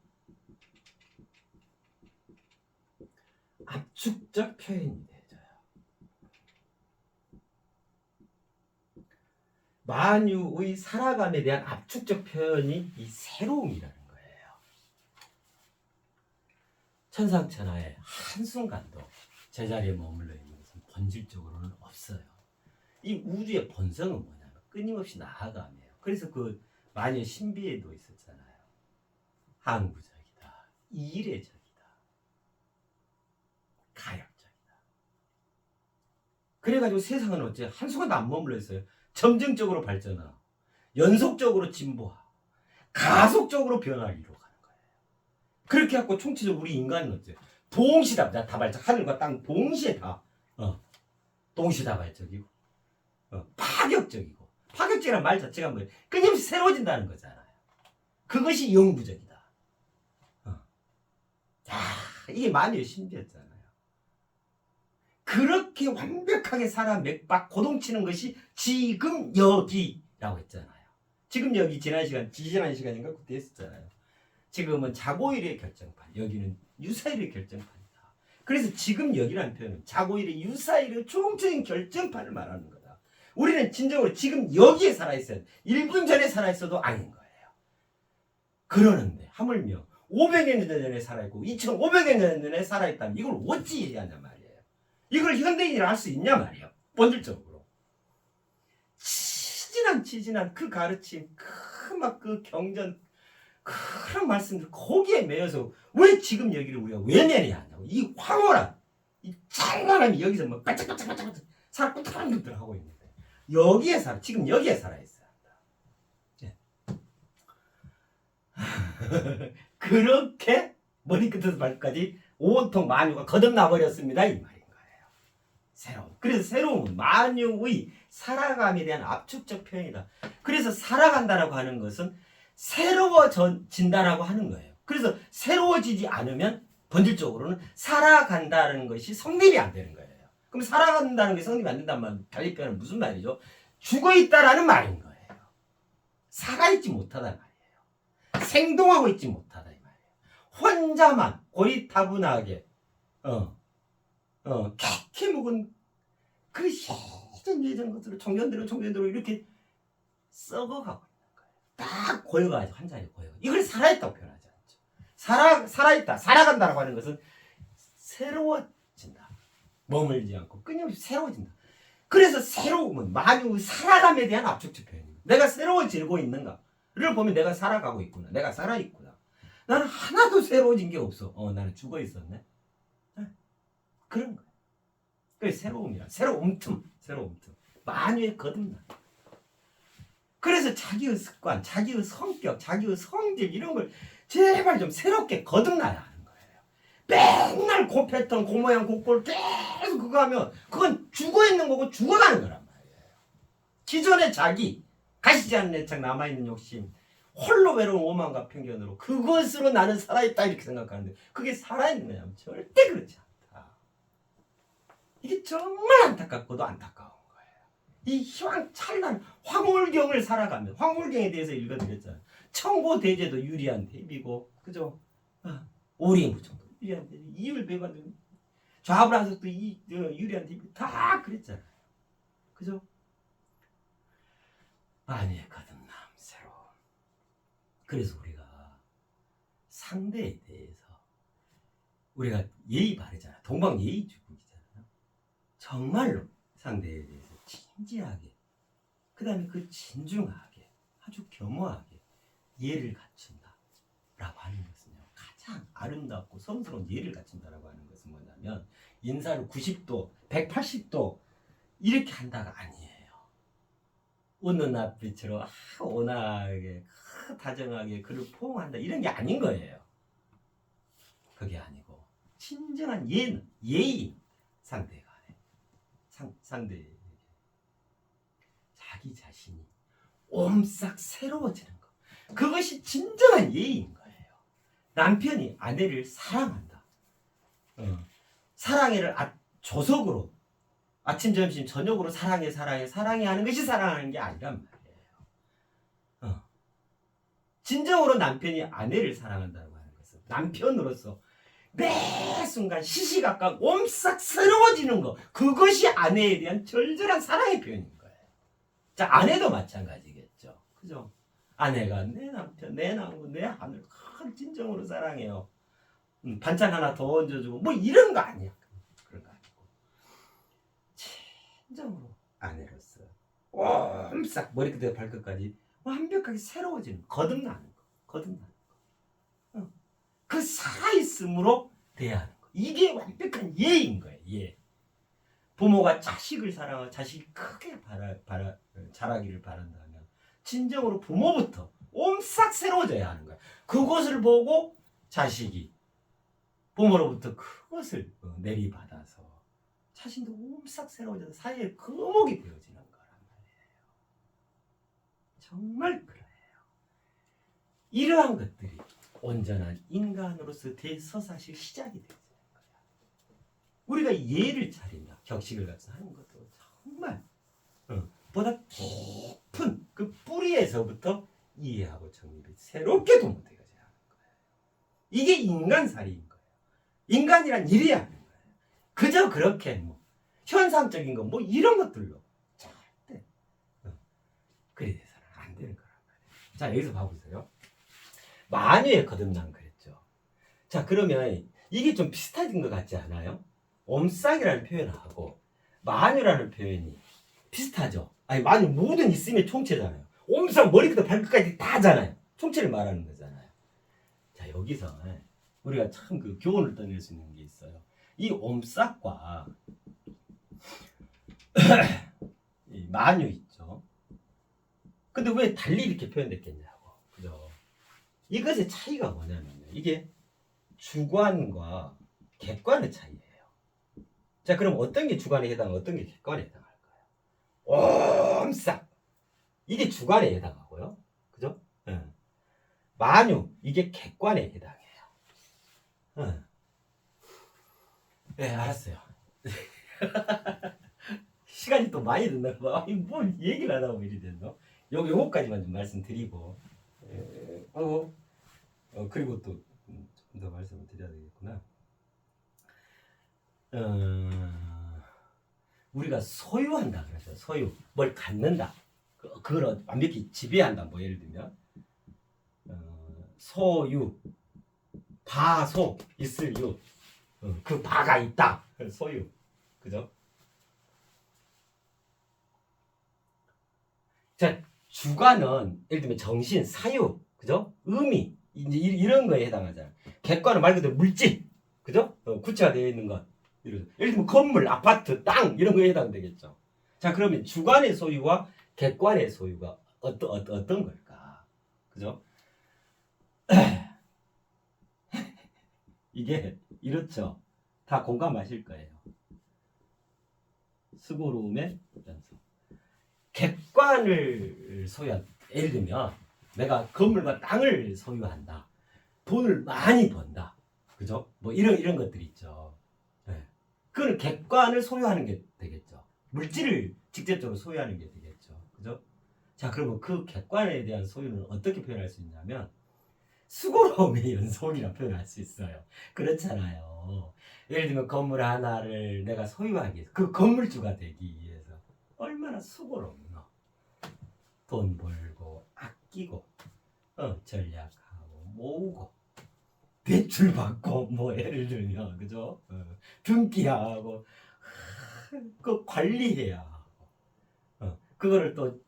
압축적 표현이 되어져요. 만유의 살아감에 대한 압축적 표현이 이 새로움이라는 거예요. 천상천하의 한순간도 제자리에 머물러 있는 것은 본질적으로는 없어요. 이 우주의 본성은 뭐냐면 끊임없이 나아감이에요. 그래서 그 만유의 신비에도 있었잖아요. 항구적이다, 이례적이다, 가역적이다. 그래가지고 세상은 어째 한순간도 안 머물러 있어요. 점증적으로 발전하고 연속적으로 진보하고 가속적으로 변화를 이루어가는 거예요. 그렇게 해갖고 총체적으로 우리 인간은 어때요? 동시에 다 발전, 하늘과 땅 동시에 다 동시다발적이고 파격적이고, 파격적이라는 말 자체가 뭐예요? 끊임없이 새로워진다는 거잖아요. 그것이 영구적이다. 이게 만유의 신비였잖아요. 그렇게 완벽하게 살아 맥박 고동치는 것이 지금 여기라고 했잖아요. 지금 여기 지난 시간인가 그때 했었잖아요. 지금은 자고일의 결정판, 여기는 유사일의 결정판이다. 그래서 지금 여기라는 표현은 자고일의 유사일의 총체적인 결정판을 말하는 거다. 우리는 진정으로 지금 여기에 살아있어야 돼. 1분 전에 살아있어도 아닌 거예요. 그러는데 하물며 500년 전에 살아있고 2500년 전에 살아있다면 이걸 어찌 이해하냐 말이에요. 이걸 현대인이라 할 수 있냐 말이에요. 본질적으로. 치진한 그 가르침, 그 경전, 그런 말씀들 거기에 매여서 왜 지금 여기를 우리가 외면해야 하냐고. 이 황홀한, 이 찬란함이 여기서 뭐 반짝반짝 살아 꾸덕한 것들 하고 있는데 지금 여기에 살아있어야 한다. 네. 그렇게 머리끝에서 발끝까지 온통 만유가 거듭나 버렸습니다 이 말인 거예요. 새로움. 그래서 새로움은 만유의 살아감에 대한 압축적 표현이다. 그래서 살아간다라고 하는 것은 새로워진다라고 하는 거예요. 그래서 새로워지지 않으면 본질적으로는 살아간다는 것이 성립이 안 되는 거예요. 그럼 살아간다는 게 성립이 안 된다는 말, 달리 표현은 무슨 말이죠? 죽어있다라는 말인 거예요. 살아있지 못하다는 말이에요. 생동하고 있지 못하다 이 말이에요. 혼자만 고리타분하게 캐캐 묵은 그 예전 것들을 청년대로 이렇게 썩어가고 있는 거예요. 딱 고여가지고 한 자리에 고여. 이걸 살아있다고 표현하지 않죠. 살아있다, 살아간다라고 하는 것은 새로워진다. 머물지 않고 끊임없이 새로워진다. 그래서 새로움은 만유의 살아감에 대한 압축적 표현입니다. 내가 새로워지고 있는가를 보면 내가 살아가고 있구나. 내가 살아있구나. 나는 하나도 새로워진 게 없어. 나는 죽어 있었네. 그런 거야. 그게 새로움이야. 새로움 틈. 만유의 거듭남. 그래서 자기의 습관, 자기의 성격, 자기의 성질 이런 걸 제발 좀 새롭게 거듭나야 하는 거예요. 맨날 그 패턴, 그 모양, 그 꼴 계속 그거 하면 그건 죽어있는 거고 죽어가는 거란 말이에요. 기존의 자기, 가시지 않는 애착 남아있는 욕심, 홀로 외로운 오만과 편견으로 그것으로 나는 살아있다 이렇게 생각하는데 그게 살아있는 거냐면 절대 그렇지 않다. 이게 정말 안타깝고도 안타까운 거예요. 이 희망찬란 황홀경을 살아가면 황홀경에 대해서 읽어드렸잖아요. 청고대제도 유리한 대비고 그죠? 오리무청도 유리한 대비, 이율배반도 좌불안석도 유리한 대비 다 그랬잖아요. 그죠? 만유의 거듭남 새로움. 그래서 우리가 상대에 대해서 우리가 예의 바르잖아. 동방 예의주국이잖아요. 정말로 상대에 대해서 진지하게, 그 다음에 그 진중하게, 아주 겸허하게 예를 갖춘다라고 하는 것은요, 가장 아름답고 성스러운 예를 갖춘다라고 하는 것은 뭐냐면 인사를 90도, 180도 이렇게 한다가 아니에요. 웃는 앞빛으로 온화하게, 다정하게 그를 포옹한다 이런 게 아닌 거예요. 그게 아니고 진정한 예의 상대가 상대에게 자기 자신이 옴싹 새로워지는 것. 그것이 진정한 예의인 거예요. 남편이 아내를 사랑한다. 사랑해를 조석으로 아침, 점심, 저녁으로 사랑해 하는 것이 사랑하는 게 아니란 말이에요. 진정으로 남편이 아내를 사랑한다고 하는 것은 남편으로서 매 순간 시시각각 옴싹 새로워지는 것, 그것이 아내에 대한 절절한 사랑의 표현인 거예요. 자, 아내도 마찬가지겠죠. 그죠? 아내가 내 남편, 내 남편, 내 아내를 진정으로 사랑해요. 반찬 하나 더 얹어주고 뭐 이런 거 아니야. 그런 거 아니고 진정으로 아내로서 옴싹 머리끝에서 발끝까지 완벽하게 새로워지는, 거듭나는 거. 그 살아있음으로 대하는 거. 이게 완벽한 예인 거예요. 예. 부모가 자식을 사랑하고 자식이 크게 자라기를 바란다면 진정으로 부모부터 옴싹 새로워져야 하는 거예요. 그것을 보고 자식이 부모로부터 그것을 내리받아서 자신도 옴싹 새로워져서 사회의 거목이 되어지는 거란 말이에요. 정말 그래요. 이러한 것들이 온전한 인간으로서 대서사실 시작이 되어지는 거야. 우리가 예를 차린다, 격식을 갖춰 하는 것도 정말 보다 깊은 그 뿌리에서부터 이해하고 정립이 새롭게 도모되어져야 하는 거예요. 이게 인간살이인 거예요. 인간이란 이래야 하는 거예요. 그저 그렇게 뭐 현상적인 거 뭐 이런 것들로 절대 그래 돼서는 안 되는 거란 말이에요. 자, 여기서 봐보세요. 만유의 거듭남 그랬죠. 자, 그러면 이게 좀 비슷해진 것 같지 않아요? 옴싹이라는 표현하고 만유라는 표현이 비슷하죠. 아니, 만유 모든 있음의 총체잖아요. 옴싹 머리부터 발끝까지 다잖아요. 총체를 말하는 거잖아요. 자, 여기서 우리가 참 그 교훈을 떠낼 수 있는 게 있어요. 이 옴싹과 이 만유 있죠. 근데 왜 달리 이렇게 표현됐겠냐고. 그죠? 이것의 차이가 뭐냐면요. 이게 주관과 객관의 차이예요. 자, 그럼 어떤 게 주관에 해당하고 어떤 게 객관에 해당할까요? 옴싹. 이게 주관에 해당하고요. 그죠? 만유. 이게 객관에 해당해요. 네, 알았어요. 시간이 또 많이 든다. 뭘 얘기를 안 하고 이리 됐노? 요거까지만 좀 말씀드리고, 그리고 또 좀 더 말씀을 드려야 되겠구나. 우리가 소유한다 그러죠. 소유. 뭘 갖는다. 그걸 완벽히 지배한다. 뭐 예를 들면 소유, 바소 있을 유, 그 바가 있다. 소유, 그죠? 자, 주관은 예를 들면 정신, 사유, 그죠? 의미 이제 이런 거에 해당하잖아. 객관은 말 그대로 물질, 그죠? 구체화되어 있는 것. 예를 들면 건물, 아파트, 땅 이런 거에 해당되겠죠. 자, 그러면 주관의 소유와 객관의 소유가 어떤 걸까? 그죠? 이게 이렇죠. 다 공감하실 거예요. 수고로움의 연속. 객관을 소유한, 예를 들면 내가 건물과 땅을 소유한다. 돈을 많이 번다. 그죠? 뭐 이런 것들이 있죠. 네. 그건 객관을 소유하는 게 되겠죠. 물질을 직접적으로 소유하는 게 되겠죠. 그죠? 자, 그러면 그 객관에 대한 소유는 어떻게 표현할 수 있냐면 수고로움의 연속이라 표현할 수 있어요. 그렇잖아요. 예를 들면 건물 하나를 내가 소유하기 위해서 그 건물주가 되기 위해서 얼마나 수고롭노. 돈 벌고 아끼고 전략하고 모으고 대출 받고 뭐 예를 들면 그죠? 등기하고 그 관리해야 하고 그거를 또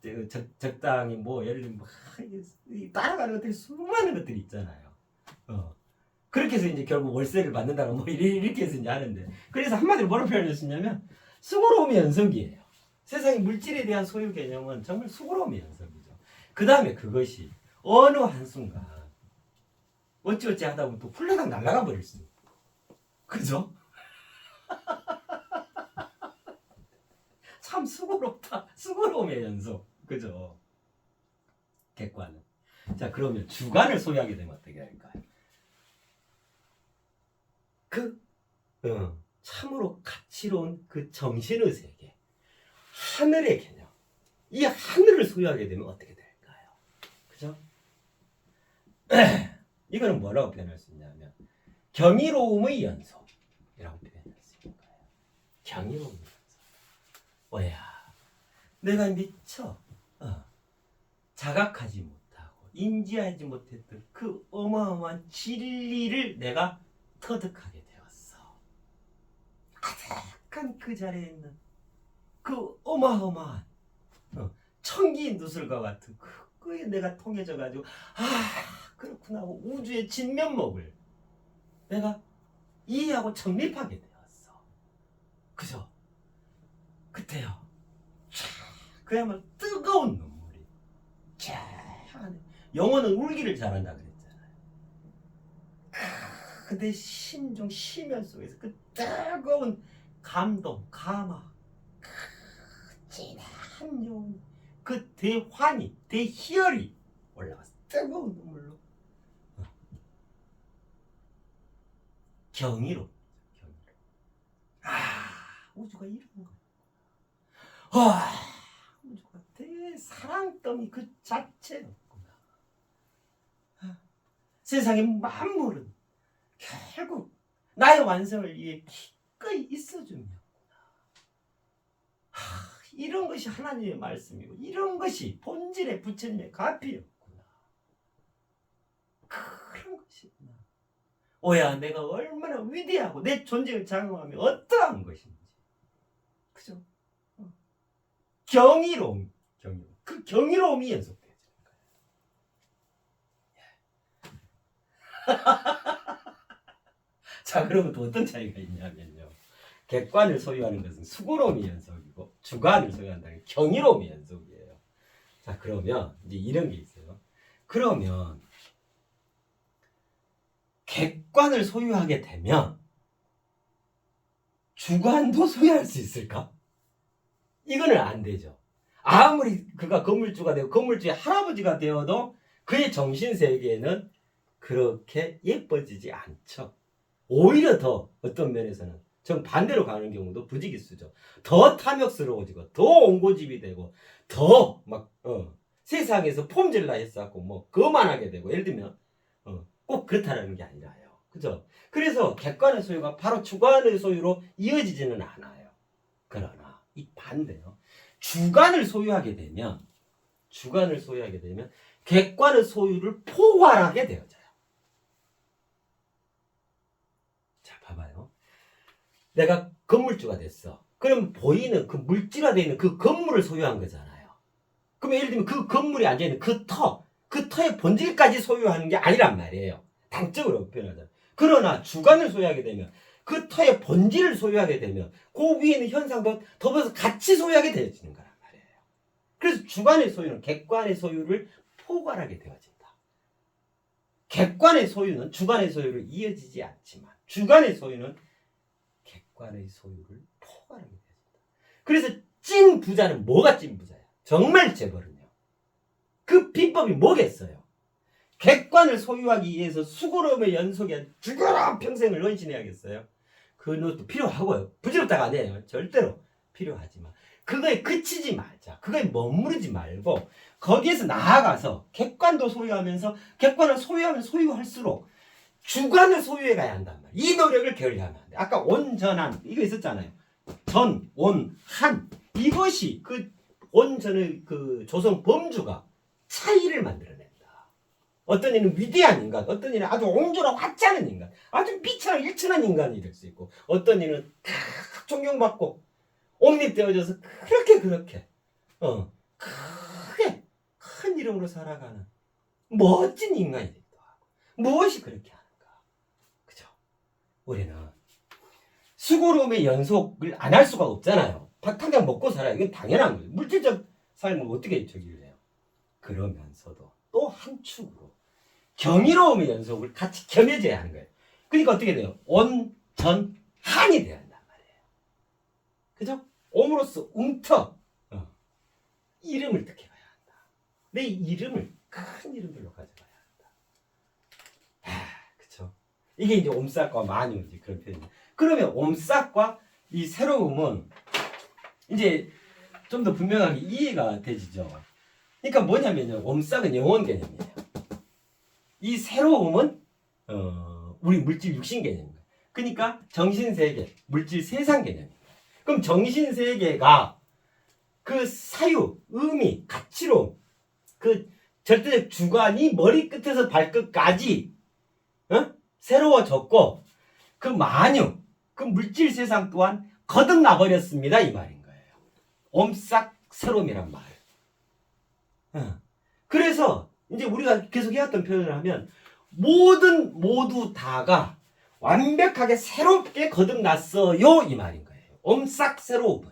적당히 뭐 예를 들면 따라가는 것들이 수많은 것들이 있잖아요. 그렇게 해서 이제 결국 월세를 받는다는 뭐 이렇게 해서 이제 하는데 그래서 한마디로 뭐로 표현할 수 있냐면 수고로움의 연속이에요. 세상의 물질에 대한 소유 개념은 정말 수고로움의 연속이죠. 그 다음에 그것이 어느 한순간 어찌어찌 하다 보면 또 훌라당 날아가 버릴 수 있고 그죠? 참 수고롭다. 수고로움의 연속. 그죠? 객관은. 자, 그러면 주관을 소유하게 되면 어떻게 될까요? 참으로 가치로운 그 정신의 세계, 하늘의 개념, 이 하늘을 소유하게 되면 어떻게 될까요? 그죠? 이거는 뭐라고 표현할 수 있냐면 경이로움의 연속이라고 표현할 수 있는 거예요. 경이로움의 연속. 뭐야? 내가 미처 자각하지 못하고 인지하지 못했던 그 어마어마한 진리를 내가 터득하게 되었어. 가득한 그 자리에 있는 그 어마어마한 청기 누설과 같은 그거에 내가 통해져 가지고 그렇구나 하고 우주의 진면목을 내가 이해하고 정립하게 되었어. 그죠? 그때요. 그야말로 뜨거운 눈물이 영혼은 울기를 잘한다 그랬잖아요. 근데 심중 심연 속에서 그 뜨거운 감동, 감화, 진한 영혼, 그 대환희, 대희열이 올라왔어. 뜨거운 눈물로. 경이로. 우주가 이런 거야. 우주가 대사랑덩이 그 자체였구나. 세상의 만물은 결국 나의 완성을 위해 기꺼이 있어줌이었구나. 이런 것이 하나님의 말씀이고 이런 것이 본질의 부처님의 가피였구나. 그런 것이구나. 오야, 내가 얼마나 위대하고 내 존재를 장엄하며 어떠한 것인지. 그죠? 경이로움. 그 경이로움이 연속되어지는 거예요. 자, 그러면 또 어떤 차이가 있냐면요. 객관을 소유하는 것은 수고로움이 연속이고 주관을 소유한다는 경이로움이 연속이에요. 자, 그러면 이제 이런 게 있어요. 그러면 객관을 소유하게 되면 주관도 소유할 수 있을까? 이거는 안 되죠. 아무리 그가 건물주가 되고 건물주의 할아버지가 되어도 그의 정신세계에는 그렇게 예뻐지지 않죠. 오히려 더 어떤 면에서는 정반대로 가는 경우도 부지기수죠. 더 탐욕스러워지고 더 옹고집이 되고 더 막 세상에서 폼질라 했었고 뭐 거만하게 되고 예를 들면 꼭 그렇다라는 게 아니라요. 그죠? 그래서 객관의 소유가 바로 주관의 소유로 이어지지는 않아요. 그러나 이 반대요. 주관을 소유하게 되면 객관의 소유를 포괄하게 되어져요. 내가 건물주가 됐어. 그럼 보이는 그 물질화되어 있는 그 건물을 소유한 거잖아요. 그럼 예를 들면 그 건물에 앉아있는 그 터의 본질까지 소유하는 게 아니란 말이에요. 단적으로 표현하자면. 그러나 주관을 소유하게 되면 그 터의 본질을 소유하게 되면 그 위에 있는 현상도 더불어서 같이 소유하게 되어지는 거란 말이에요. 그래서 주관의 소유는 객관의 소유를 포괄하게 되어진다. 객관의 소유는 주관의 소유를 이어지지 않지만 주관의 소유는 객관의 소유를 포괄하게 되어진다. 그래서 찐 부자는 뭐가 찐 부자야? 정말 재벌은요. 그 비법이 뭐겠어요? 객관을 소유하기 위해서 수고로움의 연속에 죽어라 평생을 헌신해야겠어요? 그것도 필요하고요. 부질없다가 아니에요. 절대로 필요하지만 그거에 그치지 말자. 그거에 머무르지 말고 거기에서 나아가서 객관도 소유하면서 객관을 소유하면 소유할수록 주관을 소유해 가야 한단 말이에요. 이 노력을 게을리하면 안 돼. 아까 온전한 이거 있었잖아요. 전, 온, 한 이것이 그 온전의 그 조성 범주가 차이를 만들어낸다. 어떤 이는 위대한 인간, 어떤 이는 아주 옹졸하고 하찮은 인간, 아주 비천한 일천한 인간이 될 수 있고, 어떤 이는 존경받고 옴립되어져서 그렇게 크게 큰 이름으로 살아가는 멋진 인간이 되기도 하고. 무엇이 그렇게 하는가? 그죠? 우리는 수고로움의 연속을 안 할 수가 없잖아요. 당장 먹고 살아요. 이건 당연한 거예요. 물질적 삶을 어떻게 저기를 해요? 그러면서도 또 한 축으로 경이로움의 연속을 같이 겸해져야 하는 거예요. 그러니까 어떻게 돼요? 온, 전, 한이 돼야 한단 말이에요. 그죠? 옴으로써 웅터 이름을 뜻해가야 한다. 내 이름을 큰 이름들로 가져가야 한다. 그쵸? 이게 이제 옴싹과 만유지 그런 표현이에요. 그러면 옴싹과 이 새로움은 이제 좀 더 분명하게 이해가 되지죠. 그러니까 뭐냐면요, 옴싹은 영혼 개념이에요. 이 새로움은 우리 물질 육신 개념입니다. 그러니까 정신세계, 물질 세상 개념입니다. 그럼 정신세계가 그 사유, 의미, 가치로 그 절대적 주관이 머리끝에서 발끝까지 새로워졌고 그 만유, 그 물질 세상 또한 거듭나버렸습니다. 이 말인 거예요. 옴싹 새로움이란 말. 그래서 이제 우리가 계속 해왔던 표현을 하면 모두 다가 완벽하게 새롭게 거듭났어요. 이 말인 거예요. 옴싹 새로움.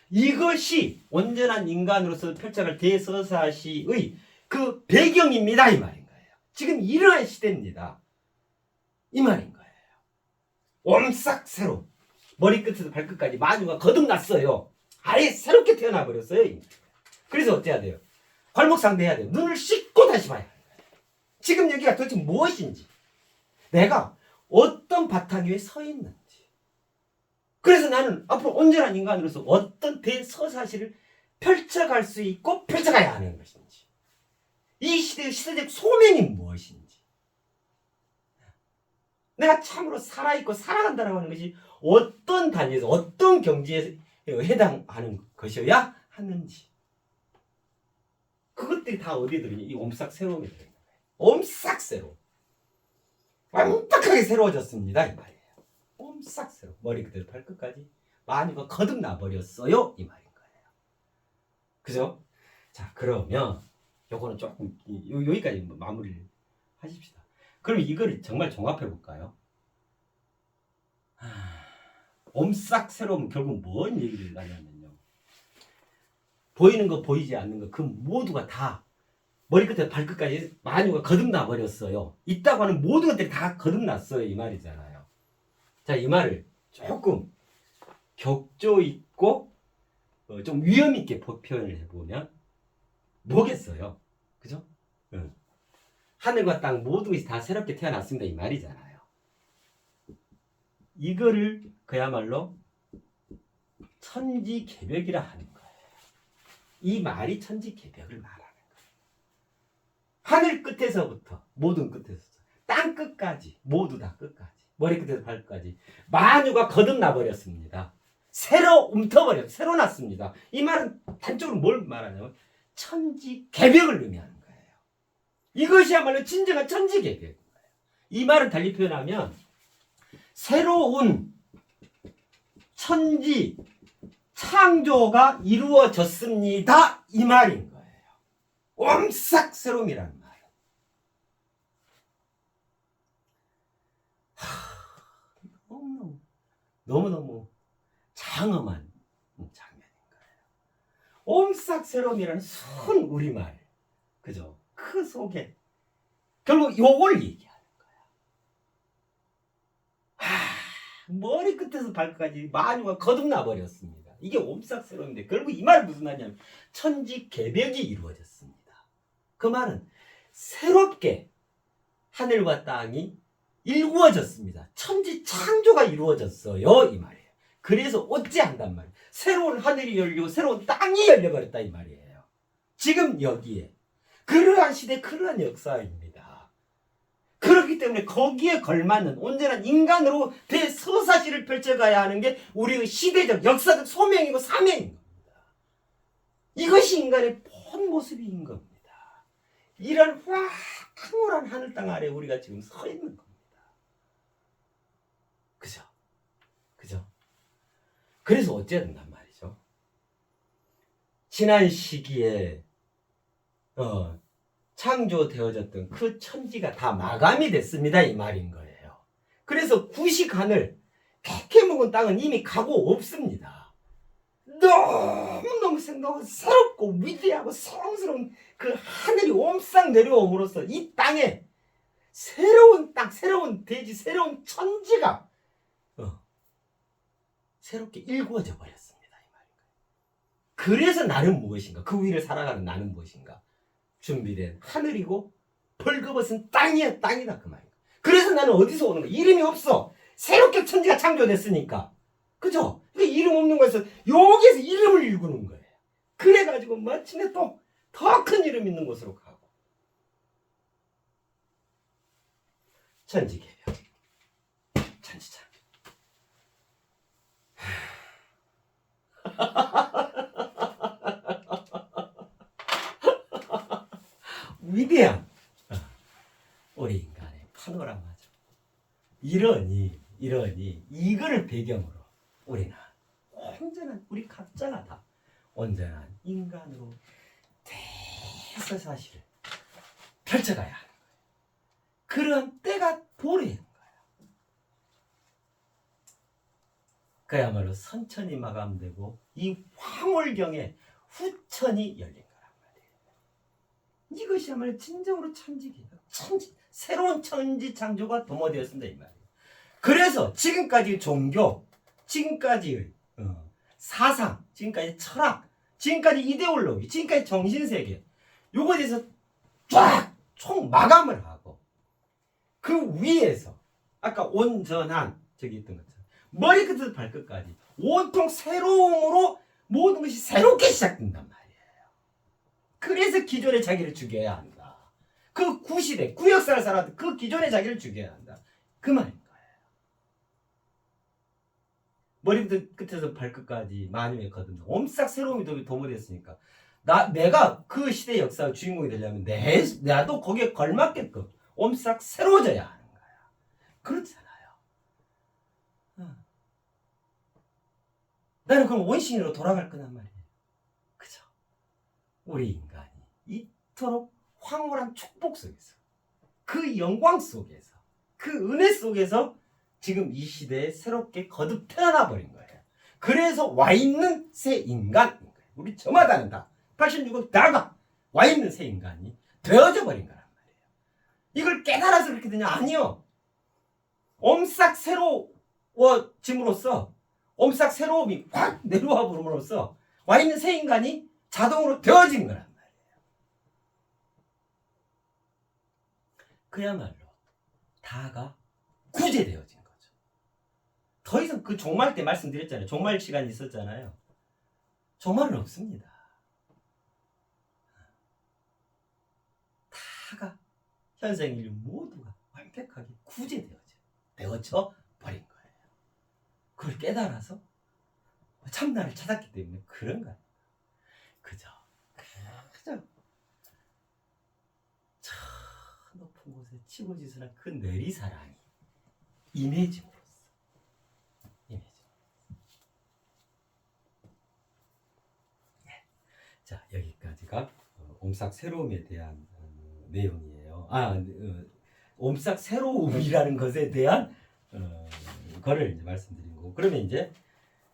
이것이 온전한 인간으로서 펼쳐갈 대서사시의 그 배경입니다. 이 말인 거예요. 지금 이러한 시대입니다. 이 말인 거예요. 옴싹 새로 머리끝에서 발끝까지 만유가 거듭났어요. 아예 새롭게 태어나 버렸어요. 그래서 어때야 돼요? 괄목상대해야 돼요. 눈을 씻고 다시 봐야 돼요. 지금 여기가 도대체 무엇인지, 내가 어떤 바탕 위에 서 있는지, 그래서 나는 앞으로 온전한 인간으로서 어떤 대서사시를 펼쳐갈 수 있고 펼쳐가야 하는 것인지, 이 시대의 시대적 소명이 무엇인지, 내가 참으로 살아있고 살아간다고 하는 것이 어떤 단위에서 어떤 경지에 해당하는 것이어야 하는지, 그것들이 다 어디에 들어있냐? 이 옴싹 새로움에 들어있는 거예요. 옴싹 새로움. 완벽하게 새로워졌습니다. 이 말이에요. 옴싹 새로움. 머리끝에서 발끝까지 만유가 거듭나 버렸어요. 이 말인 거예요. 그죠? 자, 그러면 요거는 조금 여기까지 마무리를 하십시다. 그럼 이거를 정말 종합해 볼까요? 옴싹 새로움은 결국 뭔 얘기를 하냐면요, 보이는 거 보이지 않는 거 그 모두가 다 머리끝에 발끝까지 만유가 거듭나 버렸어요. 있다고 하는 모든 것들이 다 거듭났어요. 이 말이잖아요. 자, 이 말을 조금 격조 있고 좀 위험 있게 표현을 해보면 뭐겠어요? 그죠? 하늘과 땅 모든 것이 다 새롭게 태어났습니다. 이 말이잖아요. 이거를 그야말로 천지개벽이라 하는 거예요. 이 말이 천지개벽을 말하는 거예요. 하늘 끝에서부터 모든 끝에서 땅 끝까지 모두 다 끝까지 머리끝에서 발끝까지 만유가 거듭나 버렸습니다. 새로 움터버렸, 새로 났습니다. 이 말은 단적으로 뭘 말하냐면 천지개벽을 의미하는 거예요. 이것이야말로 진정한 천지개벽인 거예요. 이 말을 달리 표현하면 새로운 천지 창조가 이루어졌습니다. 이 말인 거예요. 옴싹새롬이라는 말. 너무너무 장엄한 장면인 거예요. 옴싹새롬이라는 순 우리말. 그죠? 그 속에 결국 요걸 얘기하는 거야. 머리끝에서 발끝까지 만유가 거듭나 버렸습니다. 이게 옴싹새롬인데 결국 이 말이 무슨 말이냐면 천지개벽이 이루어졌습니다. 그 말은 새롭게 하늘과 땅이 일구어졌습니다. 천지 창조가 이루어졌어요. 이 말이에요. 그래서 어찌한단 말이에요. 새로운 하늘이 열리고 새로운 땅이 열려버렸다 이 말이에요. 지금 여기에 그러한 시대 그러한 역사입니다. 그렇기 때문에 거기에 걸맞는 온전한 인간으로 대서사시를 펼쳐가야 하는 게 우리의 시대적 역사적 소명이고 사명인 겁니다. 이것이 인간의 본 모습인 겁니다. 이런 황홀한 하늘 땅 아래 우리가 지금 서 있는 겁니다. 그죠? 그죠? 그래서 어째야 된단 말이죠. 지난 시기에 창조되어졌던 그 천지가 다 마감이 됐습니다. 이 말인 거예요. 그래서 구식 하늘, 캐캐 묵은 땅은 이미 가고 없습니다. 너무너무 생동하고 새롭고 위대하고 성스러운 그 하늘이 옴싹 내려옴으로써 이 땅에 새로운 땅, 새로운 대지, 새로운 천지가 새롭게 일구어져 버렸습니다. 이 말인 거예요. 그래서 나는 무엇인가? 그 위를 살아가는 나는 무엇인가? 준비된 하늘이고 벌거벗은 땅이야. 땅이다 그 말이야. 그래서 나는 어디서 오는 거야? 이름이 없어. 새롭게 천지가 창조됐으니까. 그죠? 그러니까 이름 없는 거에서 여기에서 이름을 일구는 거예요. 그래가지고 마침내 또 더 큰 이름 있는 곳으로 가고. 천지개벽. 천지창조. 위대한 우리 인간의 파노라마죠. 이러니 이거를 배경으로 우리는 온전한 우리 각자가 다 온전한 인간으로 대서사시를 펼쳐가야 하는 거예요. 그런 때가 도래인 거예요. 그야말로 선천이 마감되고 이 황홀경에 후천이 열린 거란 말이에요. 이것이야말로 진정으로 천지개벽, 새로운 천지 창조가 도모되었습니다. 이 말이에요. 그래서 지금까지 종교, 지금까지의 사상, 지금까지 철학, 지금까지 이데올로기, 지금까지 정신세계 요거에 대해서 쫙 총 마감을 하고 그 위에서 아까 온전한 저기 있던 것처럼 머리끝에서 발끝까지 온통 새로움으로 모든 것이 새롭게 시작된단 말이에요. 그래서 기존의 자기를 죽여야 한다. 그 구시대, 구역사를 살았던 그 기존의 자기를 죽여야 한다. 그 말인 거예요. 머리끝에서 발끝까지 만유에 거듭나 옴싹 새로움이 도모됐으니까 내가 그 시대의 역사의 주인공이 되려면 나도 거기에 걸맞게끔 옴싹 새로워져야 하는 거야. 그렇잖아요. 나는 그럼 원신으로 돌아갈 거란 말이에요. 그죠? 우리 인간이 이토록 황홀한 축복 속에서 그 영광 속에서 그 은혜 속에서 지금 이 시대에 새롭게 거듭 태어나 버린 거예요. 그래서 와 있는 새 인간인 거예요. 우리 저마다는 다 86억 다가 와 있는 새 인간이 되어져 버린 거란 말이에요. 이걸 깨달아서 그렇게 되냐? 아니요. 옴싹 새로워짐으로써 옴싹 새로움이 확 내려와 버림으로써 와 있는 새 인간이 자동으로 되어진 거란 말이에요. 그야말로 다가 구제되어진 거죠. 더 이상 그 종말 때 말씀드렸잖아요. 종말 시간이 있었잖아요. 종말은 없습니다. 다가 현생인류 모두가 완벽하게 구제되어져 버린 거예요. 그걸 깨달아서 참나를 찾았기 때문에 그런 거예요. 그저 저 높은 곳에 치고지순한 그 내리사랑이 임해짐으로써 자, 여기까지가 옴싹 새로움에 대한 내용이에요. 옴싹 새로움이라는 것에 대한 거를 이제 말씀드린 거고. 그러면 이제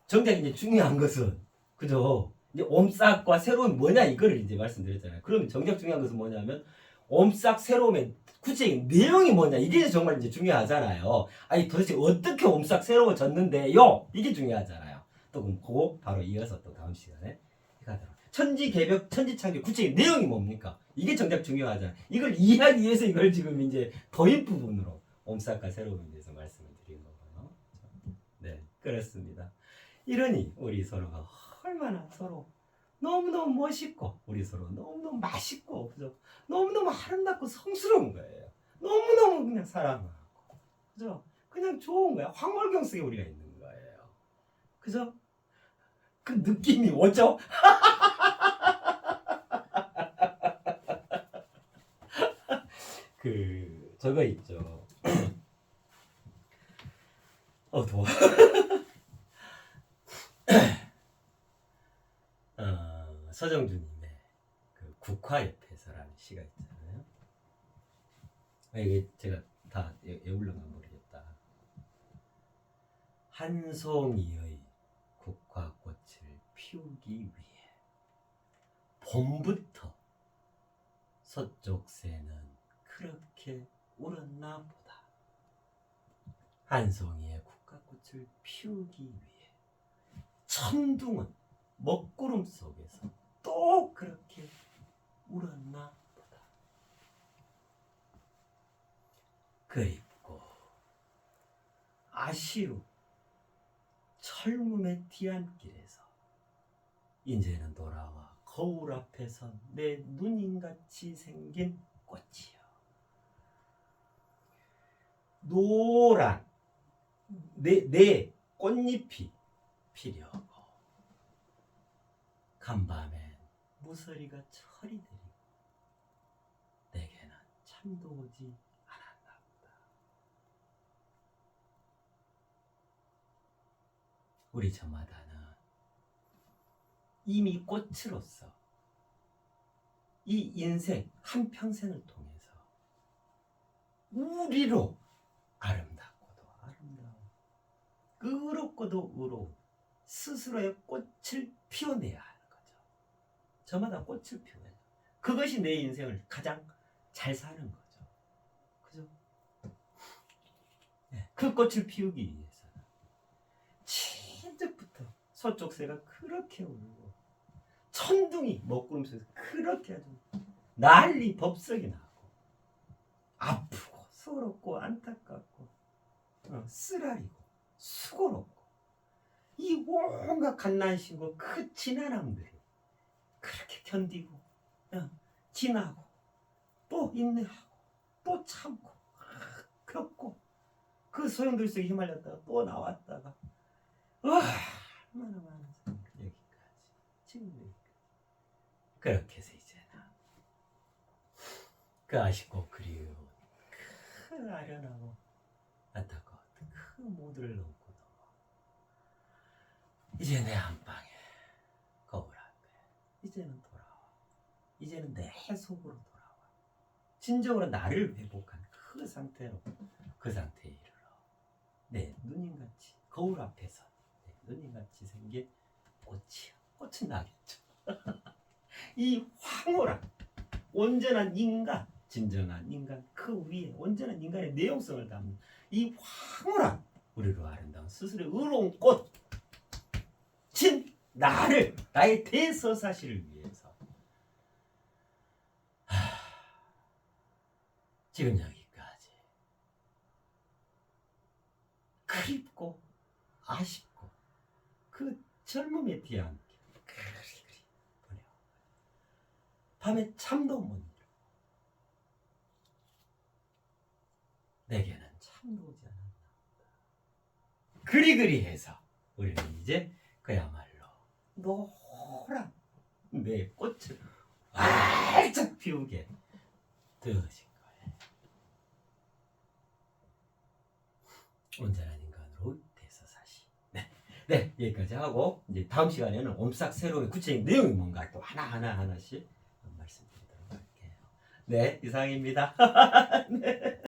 정작 이제 중요한 것은 그죠? 이제 옴싹과 새로움이 뭐냐 이거를 이제 말씀드렸잖아요. 그러면 정작 중요한 것은 뭐냐면 옴싹 새로움의 구체적인 내용이 뭐냐 이게 정말 이제 중요하잖아요. 아니 도대체 어떻게 옴싹 새로워졌는데요? 이게 중요하잖아요. 또 그럼 그거 바로 이어서 또 다음 시간에 가도록. 천지개벽, 천지창조 구체적인 내용이 뭡니까? 이게 정작 중요하잖아요. 이걸 이해하기 위해서 이걸 지금 이제 도입 부분으로 옴싹과 새로움에 대해서 말씀을 드린 거고요. 네, 그렇습니다. 이러니 우리 서로가 얼마나 서로 너무너무 멋있고 우리 서로 너무너무 맛있고 그죠? 너무너무 아름답고 성스러운 거예요. 너무너무 그냥 사랑하고 그죠? 그냥 좋은 거야. 황홀경 속에 우리가 있는 거예요. 그죠? 그 느낌이 뭐죠? 저거 있죠. 더워. 서정주님의 그 국화옆에서라는 시가 있잖아요. 이게 제가 다 외울려면 모르겠다. 한 송이의 국화꽃을 피우기 위해 봄부터 서쪽 새는 그렇게 울었나 보다. 한 송이의 국화꽃을 피우기 위해 천둥은 먹구름 속에서 또 그렇게 울었나 보다. 그립고 아쉬운 철문의 뒤안길에서 이제는 돌아와 거울 앞에서 내 누님같이 생긴 꽃이요. 노란 내 꽃잎이 피려고 간밤엔 무서리가 철이 내리고 내게는 잠도 오지 않았나 보다. 우리 저마다는 이미 꽃으로서 이 인생 한평생을 통해서 우리로 아름답고도 아름다운 의롭고도 의로운 스스로의 꽃을 피워내야 하는 거죠. 저마다 꽃을 피워야 해요. 그것이 내 인생을 가장 잘 사는 거죠. 그죠? 네. 그 꽃을 피우기 위해서는 진즉부터 서쪽 새가 그렇게 울고 천둥이 먹구름 속에서 그렇게 아주 난리 법석이 나고 아프고 서럽고 안타깝고 쓰라리고 수고롭고 이 온갖 갓난시고 그 지난함들이 그렇게 견디고 지나고 또 인내하고 또 참고 겪고 그 소용돌이 속에 휘말렸다가 또 나왔다가 얼마나 많은 여기까지 지금 여기까지 그렇게 해서 이제는 그 아쉽고 그리운 그 아련하고 안타까운 그 모두를 넘고 넘어 이제 내 안방에 거울 앞에 이제는 돌아와. 이제는 내 속으로 돌아와. 진정으로 나를 회복한 그 상태로 그 상태에 이르러 내 누님같이 거울 앞에서 내 누님같이 생긴 꽃이요. 꽃은 나겠죠. 이 황홀한 온전한 인간, 진정한 인간 그 위에 온전한 인간의 내용성을 담는 이 황홀한 우리로 아름다운 스스로의 의로운 꽃 진 나를 나의 대서사시를 위해서 지금 여기까지 그립고 아쉽고 그 젊음에 대한 그리 보내요. 밤에 잠도 못 이루고 내게는 잠도 오지 않았나 보다. 그리해서 우리는 이제 그야말로 노란 내 꽃을 활짝 피우게 되어진 거예요. 온전한 인간으로 대서사시. 네. 네, 여기까지 하고 이제 다음 시간에는 옴싹새로움의 구체적인 내용이 뭔가 또 하나씩 말씀드리도록 할게요. 네, 이상입니다.